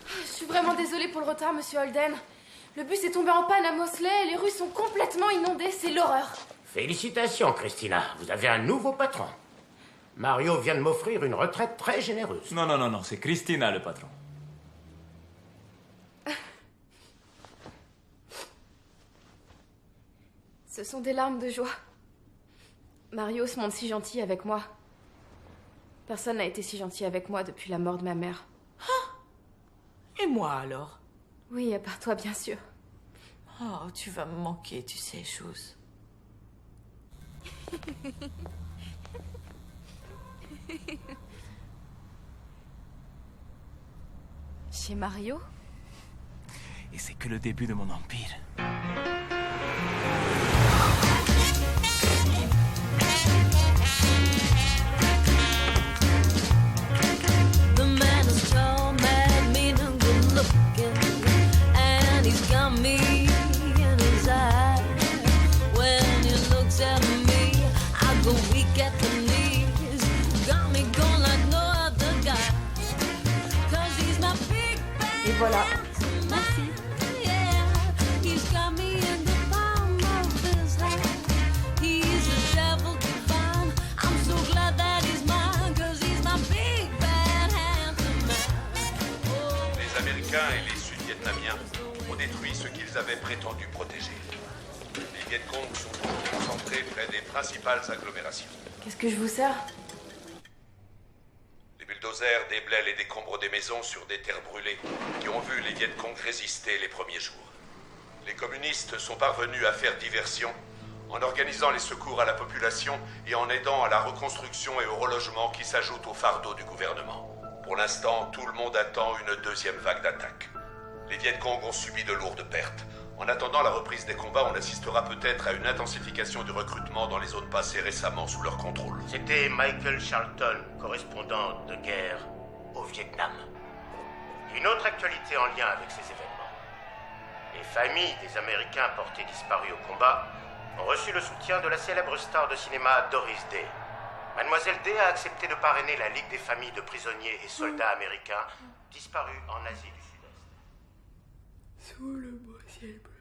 Je suis vraiment désolée pour le retard, monsieur Holden. Le bus est tombé en panne à Mosley et les rues sont complètement inondées, c'est l'horreur. Félicitations, Christina. Vous avez un nouveau patron. Mario vient de m'offrir une retraite très généreuse. Non, non, non, non, c'est Christina le patron. Ce sont des larmes de joie. Mario se montre si gentil avec moi. Personne n'a été si gentil avec moi depuis la mort de ma mère. Et moi, alors? Oui, à part toi, bien sûr. Oh, tu vas me manquer, tu sais, chose. Chez Mario? Et c'est que le début de mon empire. The man is tall, mad, mean, and good looking, and he's got me in his eye. When he looks at me, I go weak at the knees. Got me going like no other guy. 'Cause he's my big bad. Et voilà. Merci. Yeah, he's got me in the palm of his hand. He's a devil divine. I'm so glad that he's mine, 'cause he's my big bad handsome man. Les Américains et les Sud-Vietnamiens ont détruit ce qu'ils avaient prétendu protéger. Les Viet Cong sont concentrés près des principales agglomérations. Qu'est-ce que je vous sers? Les bulldozers déblaient les décombres des maisons sur des terres brûlées qui ont vu les Viet Cong résister les premiers jours. Les communistes sont parvenus à faire diversion en organisant les secours à la population et en aidant à la reconstruction et au relogement qui s'ajoutent au fardeau du gouvernement. Pour l'instant, tout le monde attend une deuxième vague d'attaques. Les Viet Cong ont subi de lourdes pertes. En attendant la reprise des combats, on assistera peut-être à une intensification du recrutement dans les zones passées récemment sous leur contrôle. C'était Michael Charlton, correspondant de guerre au Vietnam. Une autre actualité en lien avec ces événements. Les familles des Américains portés disparus au combat ont reçu le soutien de la célèbre star de cinéma Doris Day. Mademoiselle Day a accepté de parrainer la Ligue des familles de prisonniers et soldats américains disparus en Asie du Sud-Est. Sous le beau ciel bleu.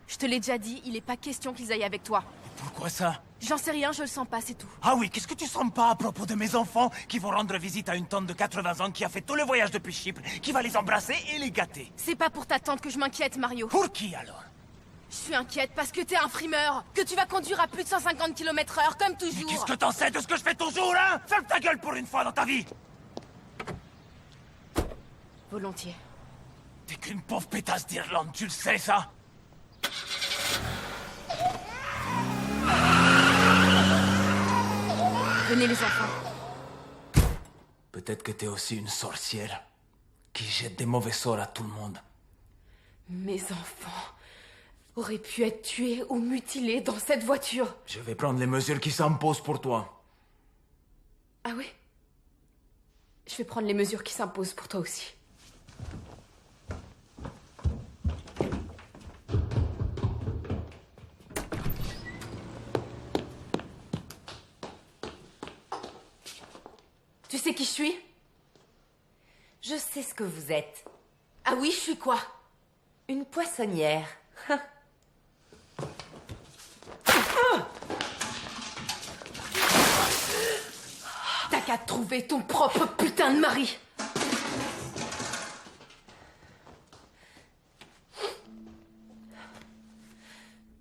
Je te l'ai déjà dit, il est pas question qu'ils aillent avec toi. Pourquoi ça? J'en sais rien, je le sens pas, c'est tout. Ah oui, qu'est-ce que tu sens pas à propos de mes enfants qui vont rendre visite à une tante de 80 ans qui a fait tout le voyage depuis Chypre, qui va les embrasser et les gâter? C'est pas pour ta tante que je m'inquiète, Mario. Pour qui alors? Je suis inquiète parce que t'es un frimeur, que tu vas conduire à plus de 150 km/h comme toujours. Mais qu'est-ce que t'en sais de ce que je fais toujours, hein? Ferme ta gueule pour une fois dans ta vie! Volontiers. T'es qu'une pauvre pétasse d'Irlande, tu le sais ça? Venez les enfants. Peut-être que t'es aussi une sorcière qui jette des mauvais sorts à tout le monde. Mes enfants auraient pu être tués ou mutilés dans cette voiture. Je vais prendre les mesures qui s'imposent pour toi. Ah oui? Je vais prendre les mesures qui s'imposent pour toi aussi. Tu sais qui je suis? Je sais ce que vous êtes. Ah oui, je suis quoi? Une poissonnière. T'as qu'à trouver ton propre putain de mari.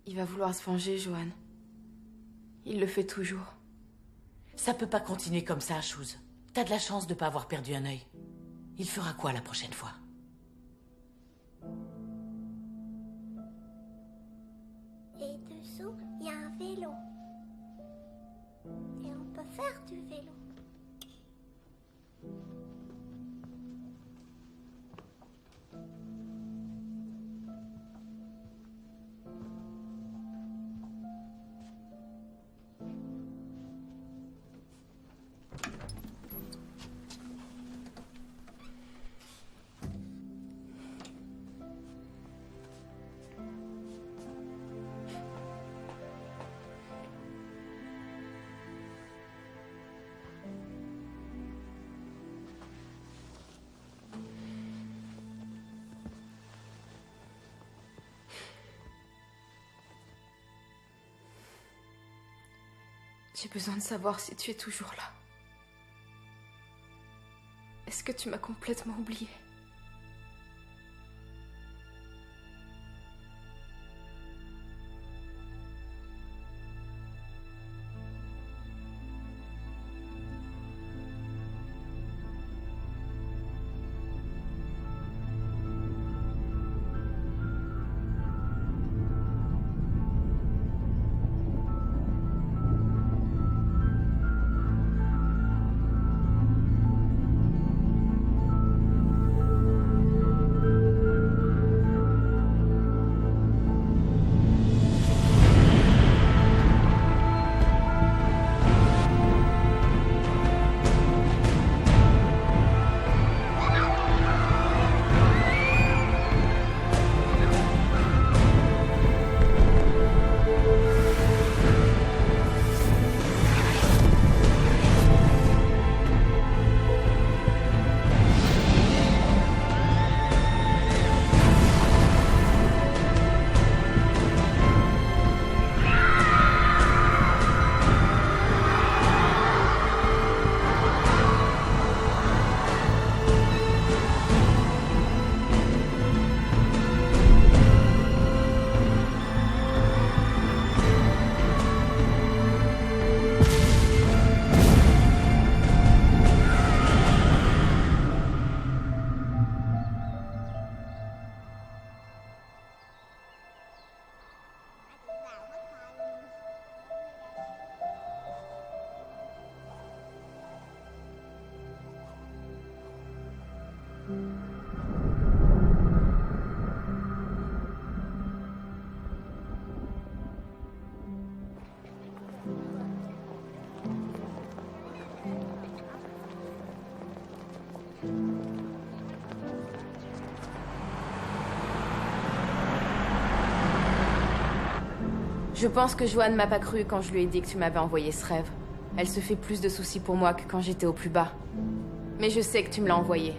Il va vouloir se venger, Johan. Il le fait toujours. Ça peut pas continuer comme ça, Chose. T'as de la chance de pas avoir perdu un œil. Il fera quoi la prochaine fois? Et dessous, il y a un vélo. Et on peut faire du vélo. J'ai besoin de savoir si tu es toujours là. Est-ce que tu m'as complètement oubliée? Je pense que Joanne m'a pas cru quand je lui ai dit que tu m'avais envoyé ce rêve. Elle se fait plus de soucis pour moi que quand j'étais au plus bas. Mais je sais que tu me l'as envoyé.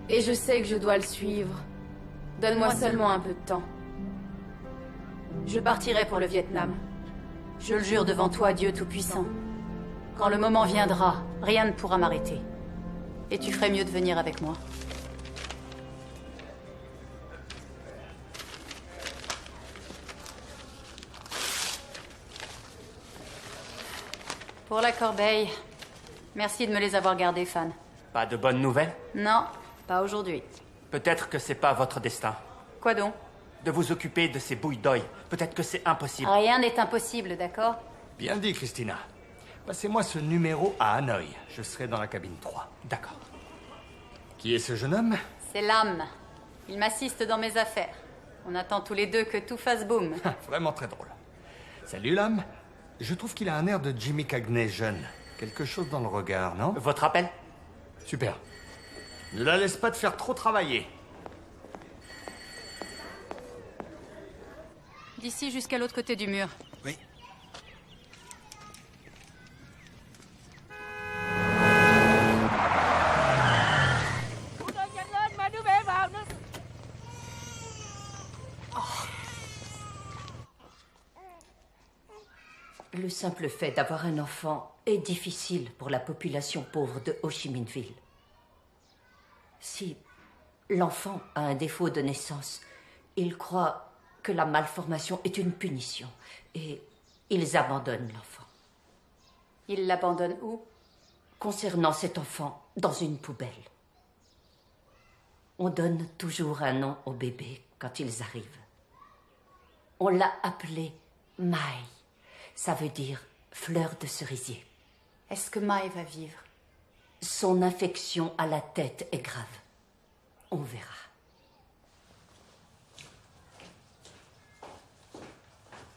Et je sais que je dois le suivre. Donne-moi seulement un peu de temps. Je partirai pour le Vietnam. Je le jure devant toi, Dieu Tout-Puissant. Quand le moment viendra, rien ne pourra m'arrêter. Et tu ferais mieux de venir avec moi. Pour la corbeille. Merci de me les avoir gardés, Fan. Pas de bonnes nouvelles? Non, pas aujourd'hui. Peut-être que c'est pas votre destin. Quoi donc? De vous occuper de ces bouilles d'oeil. Peut-être que c'est impossible. Rien n'est impossible, d'accord? Bien dit, Christina. Passez-moi ce numéro à Hanoï. Je serai dans la cabine 3. D'accord. Qui est ce jeune homme? C'est l'âme. Il m'assiste dans mes affaires. On attend tous les deux que tout fasse boum. Vraiment très drôle. Salut, l'âme. Je trouve qu'il a un air de Jimmy Cagney jeune. Quelque chose dans le regard, non? Votre appel? Super. Ne la laisse pas te faire trop travailler. D'ici jusqu'à l'autre côté du mur. Oui. Le simple fait d'avoir un enfant est difficile pour la population pauvre de Ho Chi Minh-ville. Si l'enfant a un défaut de naissance, ils croient que la malformation est une punition et ils abandonnent l'enfant. Ils l'abandonnent où? Concernant cet enfant, dans une poubelle. On donne toujours un nom aux bébés quand ils arrivent. On l'a appelé Mai. Ça veut dire fleur de cerisier. Est-ce que Mai va vivre? Son infection à la tête est grave. On verra.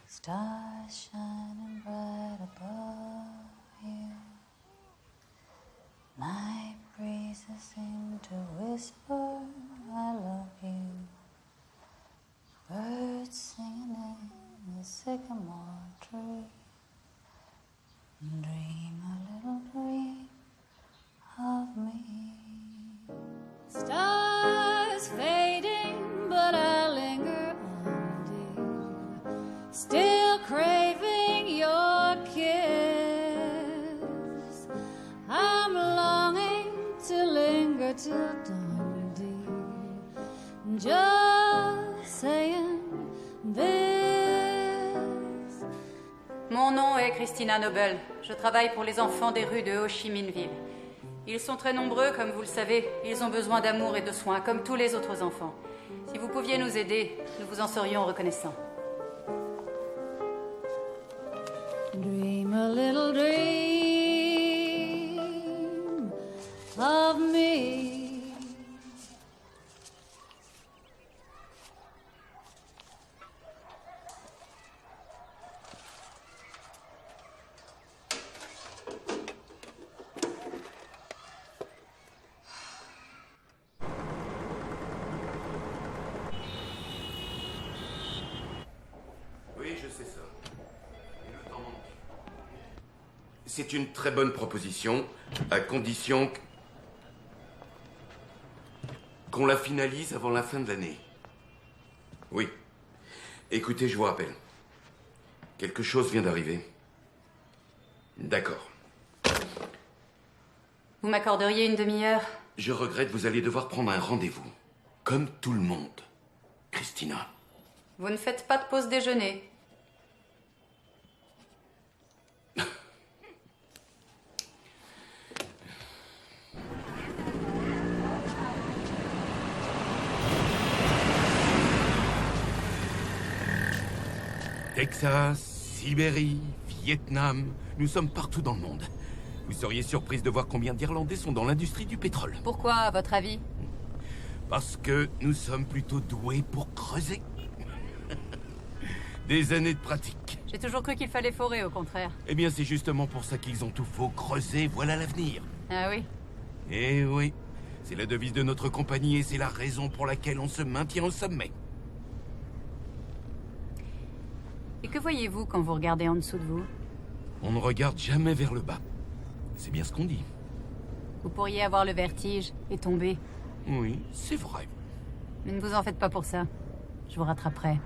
Stars shining bright above you. Night breezes seem to whisper, I love you. Birds singing in the sycamore tree. Dream a little dream of me. Stars fading, but I linger on, dear. Still craving your kiss. I'm longing to linger till dawn, dear. Just saying this. Mon nom est Christina Noble. Je travaille pour les enfants des rues de Ho Chi Minh-ville. Ils sont très nombreux, comme vous le savez. Ils ont besoin d'amour et de soins, comme tous les autres enfants. Si vous pouviez nous aider, nous vous en serions reconnaissants. Dream a little dream of me. Oui, je sais ça. C'est une très bonne proposition, à condition qu'on la finalise avant la fin de l'année. Oui. Écoutez, je vous rappelle. Quelque chose vient d'arriver. D'accord. Vous m'accorderiez une demi-heure? Je regrette, vous allez devoir prendre un rendez-vous. Comme tout le monde. Christina. Vous ne faites pas de pause déjeuner. Texas, Sibérie, Vietnam, nous sommes partout dans le monde. Vous seriez surprise de voir combien d'Irlandais sont dans l'industrie du pétrole. Pourquoi, à votre avis? Parce que nous sommes plutôt doués pour creuser. Des années de pratique. J'ai toujours cru qu'il fallait forer, au contraire. Eh bien, c'est justement pour ça qu'ils ont tout faux. Creuser, voilà l'avenir. Ah oui? Eh oui. C'est la devise de notre compagnie et c'est la raison pour laquelle on se maintient au sommet. Et que voyez-vous quand vous regardez en dessous de vous? On ne regarde jamais vers le bas. C'est bien ce qu'on dit. Vous pourriez avoir le vertige et tomber. Oui, c'est vrai. Mais ne vous en faites pas pour ça. Je vous rattraperai.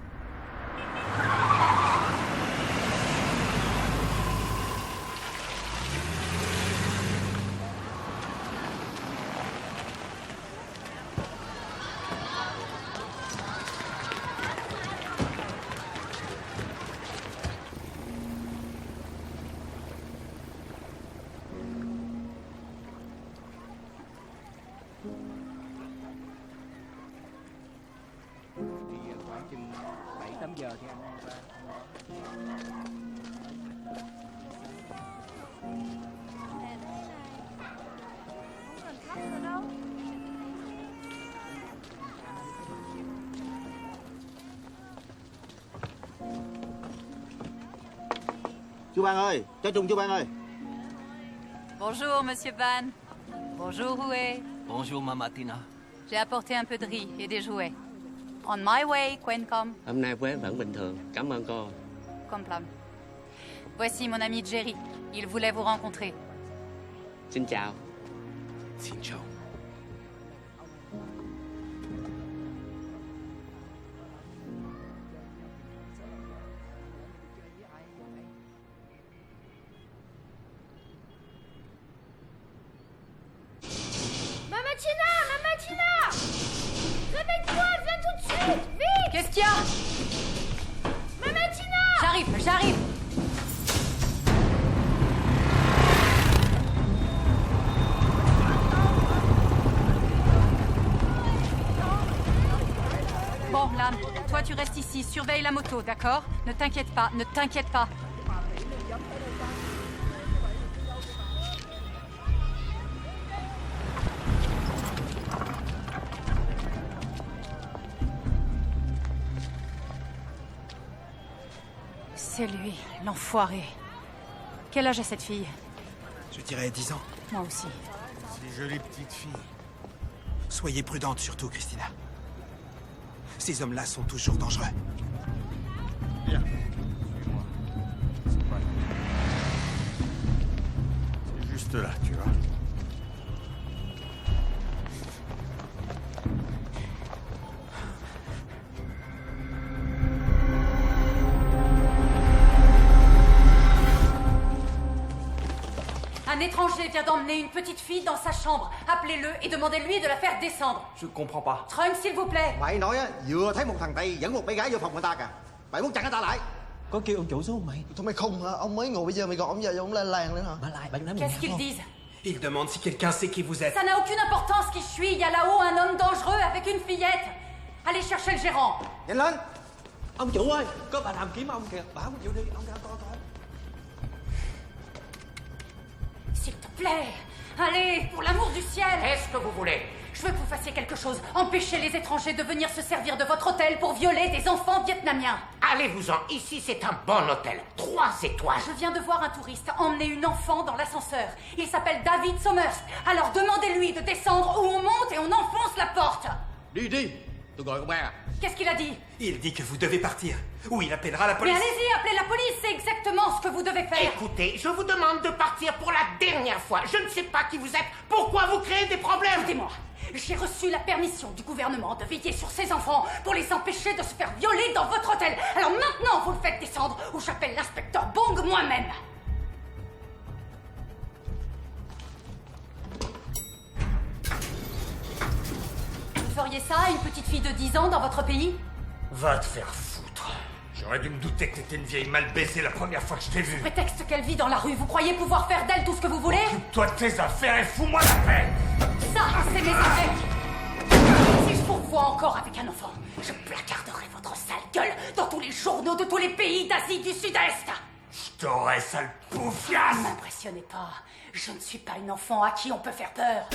Chú Ban ơi, cho Trung chú Ban ơi. Bonjour, monsieur Ban. Bonjour, Rouet. Bonjour, Mama Tina. J'ai apporté un peu de riz et des jouets. On my way, Quencom. Hôm nay quế vẫn bình thường. Cảm ơn cô. Complam. Voici mon ami Jerry. Il voulait vous rencontrer. Xin chào. Xin chào. Maman Tina! Réveille-toi, viens tout de suite! Vite! Qu'est-ce qu'il y a? Maman Tina! J'arrive! Bon, Lam, toi tu restes ici, surveille la moto, d'accord? Ne t'inquiète pas. C'est lui, l'enfoiré. Quel âge a cette fille? Je dirais 10 ans. Moi aussi. C'est jolie petite fille. Soyez prudente surtout, Christina. Ces hommes-là sont toujours dangereux. Viens, suis-moi. C'est pas C'est juste là, tu vois. Un étranger vient d'emmener une petite fille dans sa chambre. Appelez-le et demandez-lui de la faire descendre. Je comprends pas. Trunk, s'il vous plaît. Mày nói á, vừa thấy một thằng Tây dẫn một bé gái vô phòng người ta kìa. Mày muốn chặn người ta lại. Có kêu ông chủ xuống không mày? Tụi mày không hả? Ông mới ngồi bây giờ mày gọi ông giờ ông lên làng lên hả? Bà lại, bạn nói mình Qu'est-ce qu'ils disent? Ils demandent si quelqu'un sait qui vous êtes. Ça n'a aucune importance qui je suis. Il y a là-haut un homme dangereux avec une fillette. Allez chercher le gérant. Nhanh lên. Ông chủ ơi, có bà Đàm kiếm ông kìa. Bảo ông chịu đi, ông ra coi. S'il te plaît. Allez, pour l'amour du ciel. Qu'est-ce que vous voulez? Je veux que vous fassiez quelque chose. Empêchez les étrangers de venir se servir de votre hôtel pour violer des enfants vietnamiens. Allez-vous-en, ici c'est un bon hôtel. 3 étoiles. Je viens de voir un touriste emmener une enfant dans l'ascenseur. Il s'appelle David Somers. Alors demandez-lui de descendre où on monte et on enfonce la porte. Đi, tôi gọi công an à? Qu'est-ce qu'il a dit? Il dit que vous devez partir. Ou il appellera la police. Mais allez-y, appelez la police, c'est exactement ce que vous devez faire. Écoutez, je vous demande de partir pour la dernière fois. Je ne sais pas qui vous êtes. Pourquoi vous créez des problèmes? Écoutez-moi, j'ai reçu la permission du gouvernement de veiller sur ces enfants pour les empêcher de se faire violer dans votre hôtel. Alors maintenant, vous le faites descendre ou j'appelle l'inspecteur Bong moi-même. Vous feriez ça à une petite fille de 10 ans dans votre pays? Va te faire foutre. J'aurais dû me douter que t'étais une vieille mal baisée la première fois que je t'ai vue. Prétexte qu'elle vit dans la rue, vous croyez pouvoir faire d'elle tout ce que vous voulez? Occupe-toi de tes affaires et fous-moi la paix. Ça, c'est mes affaires. Si je vous revois encore avec un enfant, je placarderai votre sale gueule dans tous les journaux de tous les pays d'Asie du Sud-Est. Je t'aurais, sale poufiasse. Ne m'impressionnez pas. Je ne suis pas une enfant à qui on peut faire peur.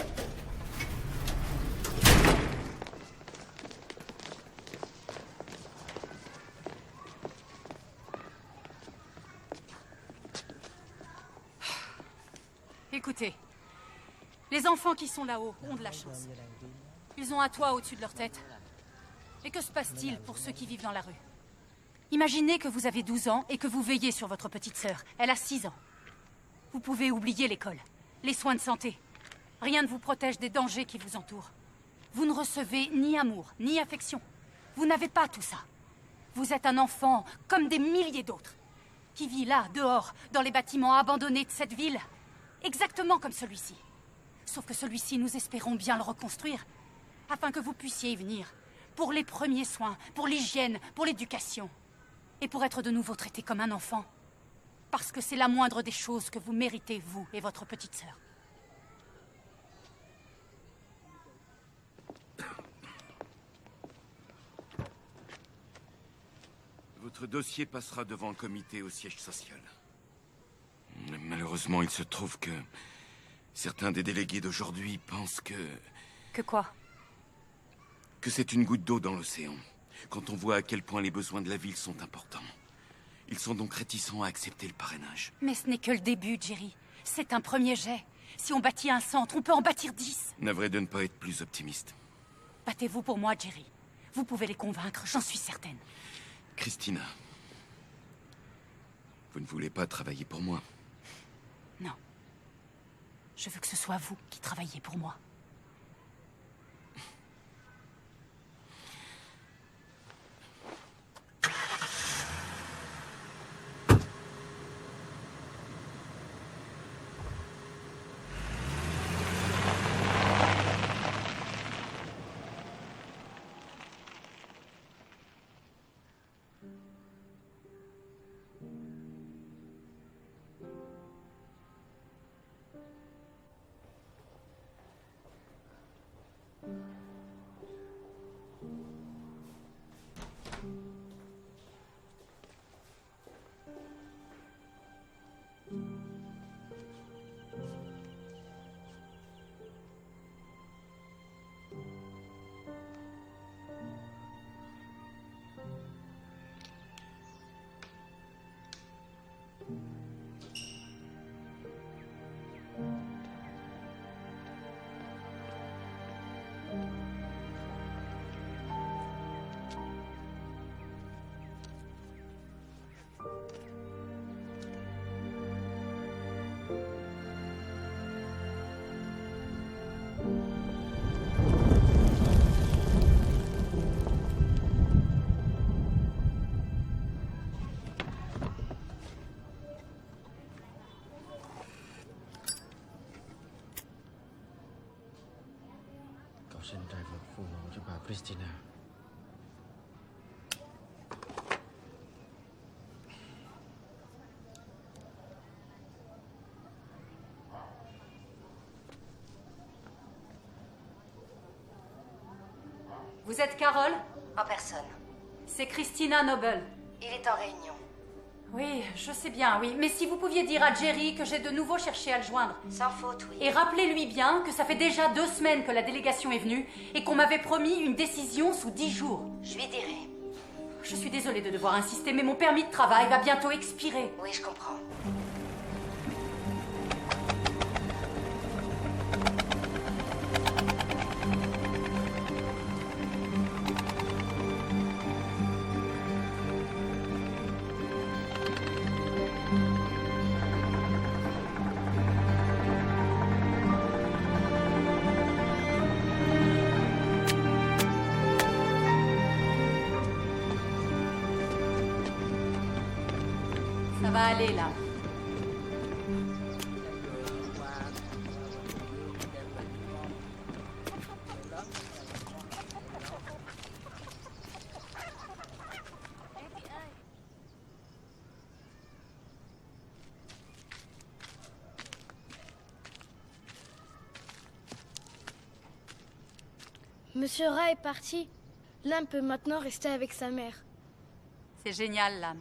Écoutez, les enfants qui sont là-haut ont de la chance. Ils ont un toit au-dessus de leur tête. Et que se passe-t-il pour ceux qui vivent dans la rue? Imaginez que vous avez 12 ans et que vous veillez sur votre petite sœur. Elle a 6 ans. Vous pouvez oublier l'école, les soins de santé. Rien ne vous protège des dangers qui vous entourent. Vous ne recevez ni amour, ni affection. Vous n'avez pas tout ça. Vous êtes un enfant comme des milliers d'autres, qui vit là, dehors, dans les bâtiments abandonnés de cette ville, exactement comme celui-ci. Sauf que celui-ci, nous espérons bien le reconstruire, afin que vous puissiez y venir, pour les premiers soins, pour l'hygiène, pour l'éducation, et pour être de nouveau traité comme un enfant. Parce que c'est la moindre des choses que vous méritez, vous et votre petite sœur. Votre dossier passera devant le comité au siège social. Malheureusement, il se trouve que certains des délégués d'aujourd'hui pensent que... Que quoi? Que c'est une goutte d'eau dans l'océan, quand on voit à quel point les besoins de la ville sont importants. Ils sont donc réticents à accepter le parrainage. Mais ce n'est que le début, Jerry. C'est un premier jet. Si on bâtit un centre, on peut en bâtir 10. Navré de ne pas être plus optimiste. Battez-vous pour moi, Jerry. Vous pouvez les convaincre, j'en suis certaine. Christina, vous ne voulez pas travailler pour moi? Non. Je veux que ce soit vous qui travaillez pour moi. Christina. Vous êtes Carole? En personne. C'est Christina Noble. Il est en réunion. Oui, je sais bien, oui. Mais si vous pouviez dire à Jerry que j'ai de nouveau cherché à le joindre. Sans faute, oui. Et rappelez-lui bien que ça fait déjà 2 semaines que la délégation est venue et qu'on m'avait promis une décision sous 10 jours. Je lui dirai. Je suis désolée de devoir insister, mais mon permis de travail va bientôt expirer. Oui, je comprends. Ça va aller, là. Monsieur Ra est parti. L'âme peut maintenant rester avec sa mère. C'est génial, l'âme.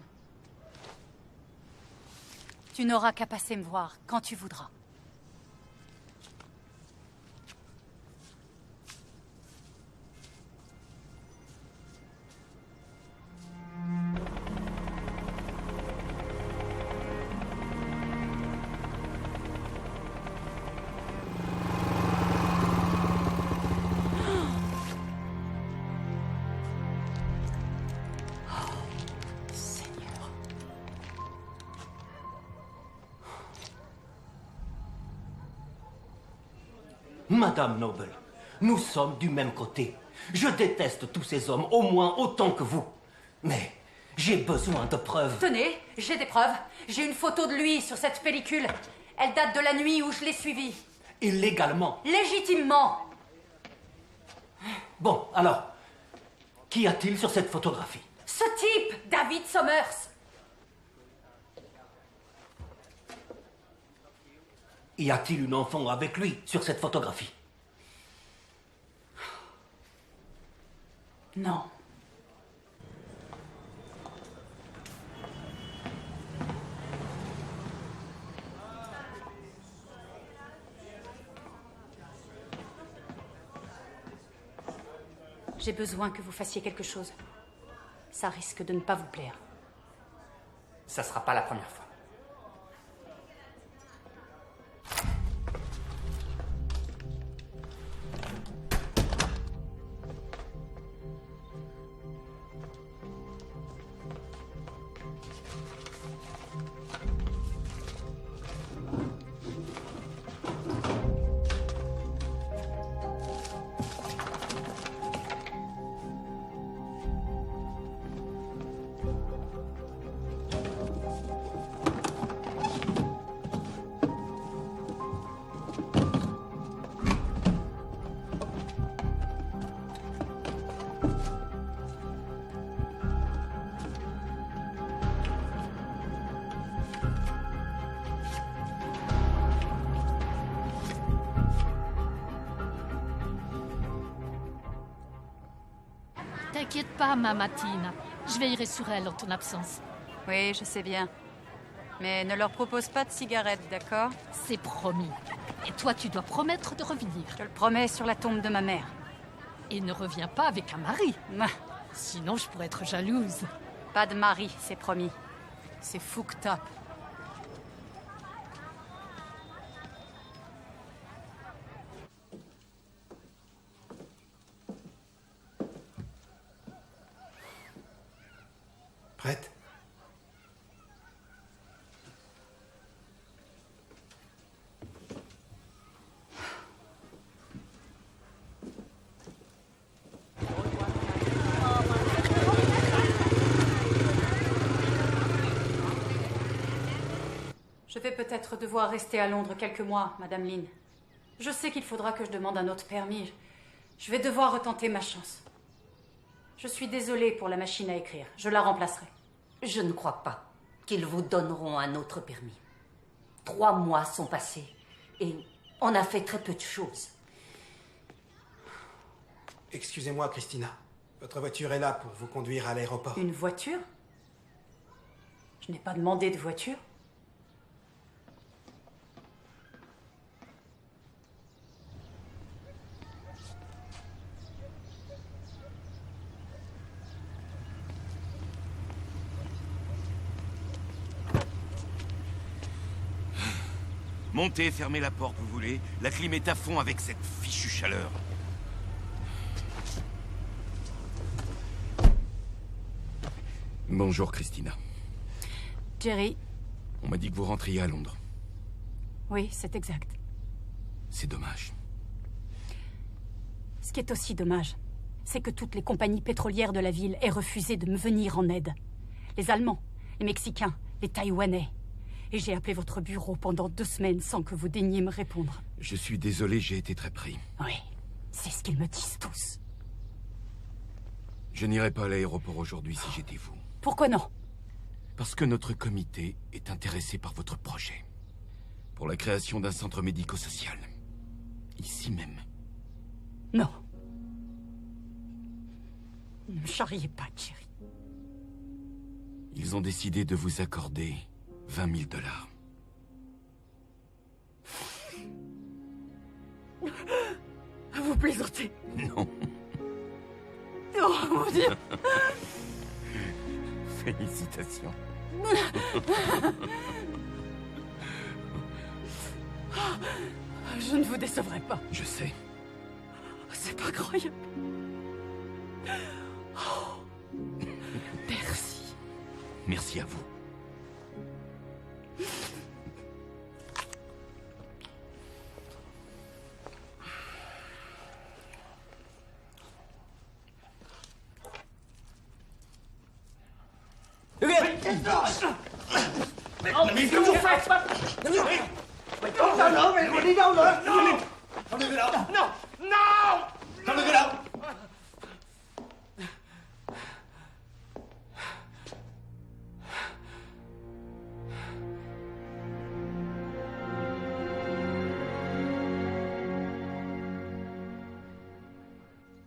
Tu n'auras qu'à passer me voir quand tu voudras. Madame Noble, nous sommes du même côté. Je déteste tous ces hommes au moins autant que vous. Mais j'ai besoin de preuves. Tenez, j'ai des preuves. J'ai une photo de lui sur cette pellicule. Elle date de la nuit où je l'ai suivi. Illégalement. Légitimement. Bon, alors, qu'y a-t-il sur cette photographie? Ce type, David Somers. Y a-t-il une enfant avec lui sur cette photographie? Non. J'ai besoin que vous fassiez quelque chose. Ça risque de ne pas vous plaire. Ça sera pas la première fois. T'inquiète pas, ma Martina. Je veillerai sur elle en ton absence. Oui, je sais bien. Mais ne leur propose pas de cigarettes, d'accord? C'est promis. Et toi, tu dois promettre de revenir. Je le promets sur la tombe de ma mère. Et ne reviens pas avec un mari. Sinon, je pourrais être jalouse. Pas de mari, c'est promis. C'est fou que t'as. Prête? Je vais peut-être devoir rester à Londres quelques mois, Madame Lynn. Je sais qu'il faudra que je demande un autre permis. Je vais devoir retenter ma chance. Je suis désolée pour la machine à écrire. Je la remplacerai. Je ne crois pas qu'ils vous donneront un autre permis. 3 mois sont passés et on a fait très peu de choses. Excusez-moi, Christina. Votre voiture est là pour vous conduire à l'aéroport. Une voiture? Je n'ai pas demandé de voiture. Montez, fermez la porte, vous voulez. La clim est à fond avec cette fichue chaleur. Bonjour, Christina. Jerry. On m'a dit que vous rentriez à Londres. Oui, c'est exact. C'est dommage. Ce qui est aussi dommage, c'est que toutes les compagnies pétrolières de la ville aient refusé de me venir en aide. Les Allemands, les Mexicains, les Taïwanais. Et j'ai appelé votre bureau pendant 2 semaines sans que vous daigniez me répondre. Je suis désolé, j'ai été très pris. Oui, c'est ce qu'ils me disent tous. Je n'irai pas à l'aéroport aujourd'hui si j'étais vous. Pourquoi non? Parce que notre comité est intéressé par votre projet. Pour la création d'un centre médico-social. Ici même. Non. Ne me charriez pas, Jerry. Ils ont décidé de vous accorder 20 000 $. Vous plaisantez? Non. Oh mon Dieu. Félicitations. Je ne vous décevrai pas. Je sais. C'est pas croyable. Oh. Merci. Merci à vous. Mais que vous faites? Mày trốn sao nữa? Mày đi đâu nữa? Không được cái đâu. No! Không được cái đâu.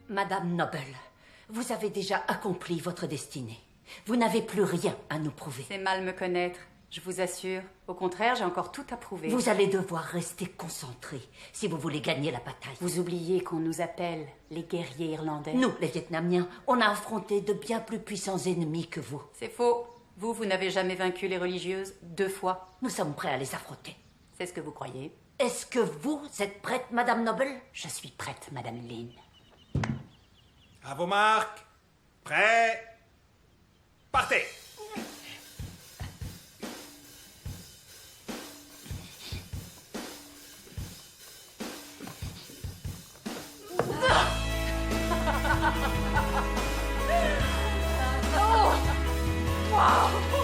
Madame Noble, vous avez déjà accompli votre destinée. Vous n'avez plus rien à nous prouver. C'est mal me connaître, je vous assure. Au contraire, j'ai encore tout à prouver. Vous allez devoir rester concentré si vous voulez gagner la bataille. Vous oubliez qu'on nous appelle les guerriers irlandais. Nous, les Vietnamiens, on a affronté de bien plus puissants ennemis que vous. C'est faux. Vous n'avez jamais vaincu les religieuses 2 fois. Nous sommes prêts à les affronter. C'est ce que vous croyez? Est-ce que vous êtes prête, Madame Noble? Je suis prête, Madame Lynn. À vos marques. Prêts. Partez. Oh! Wow!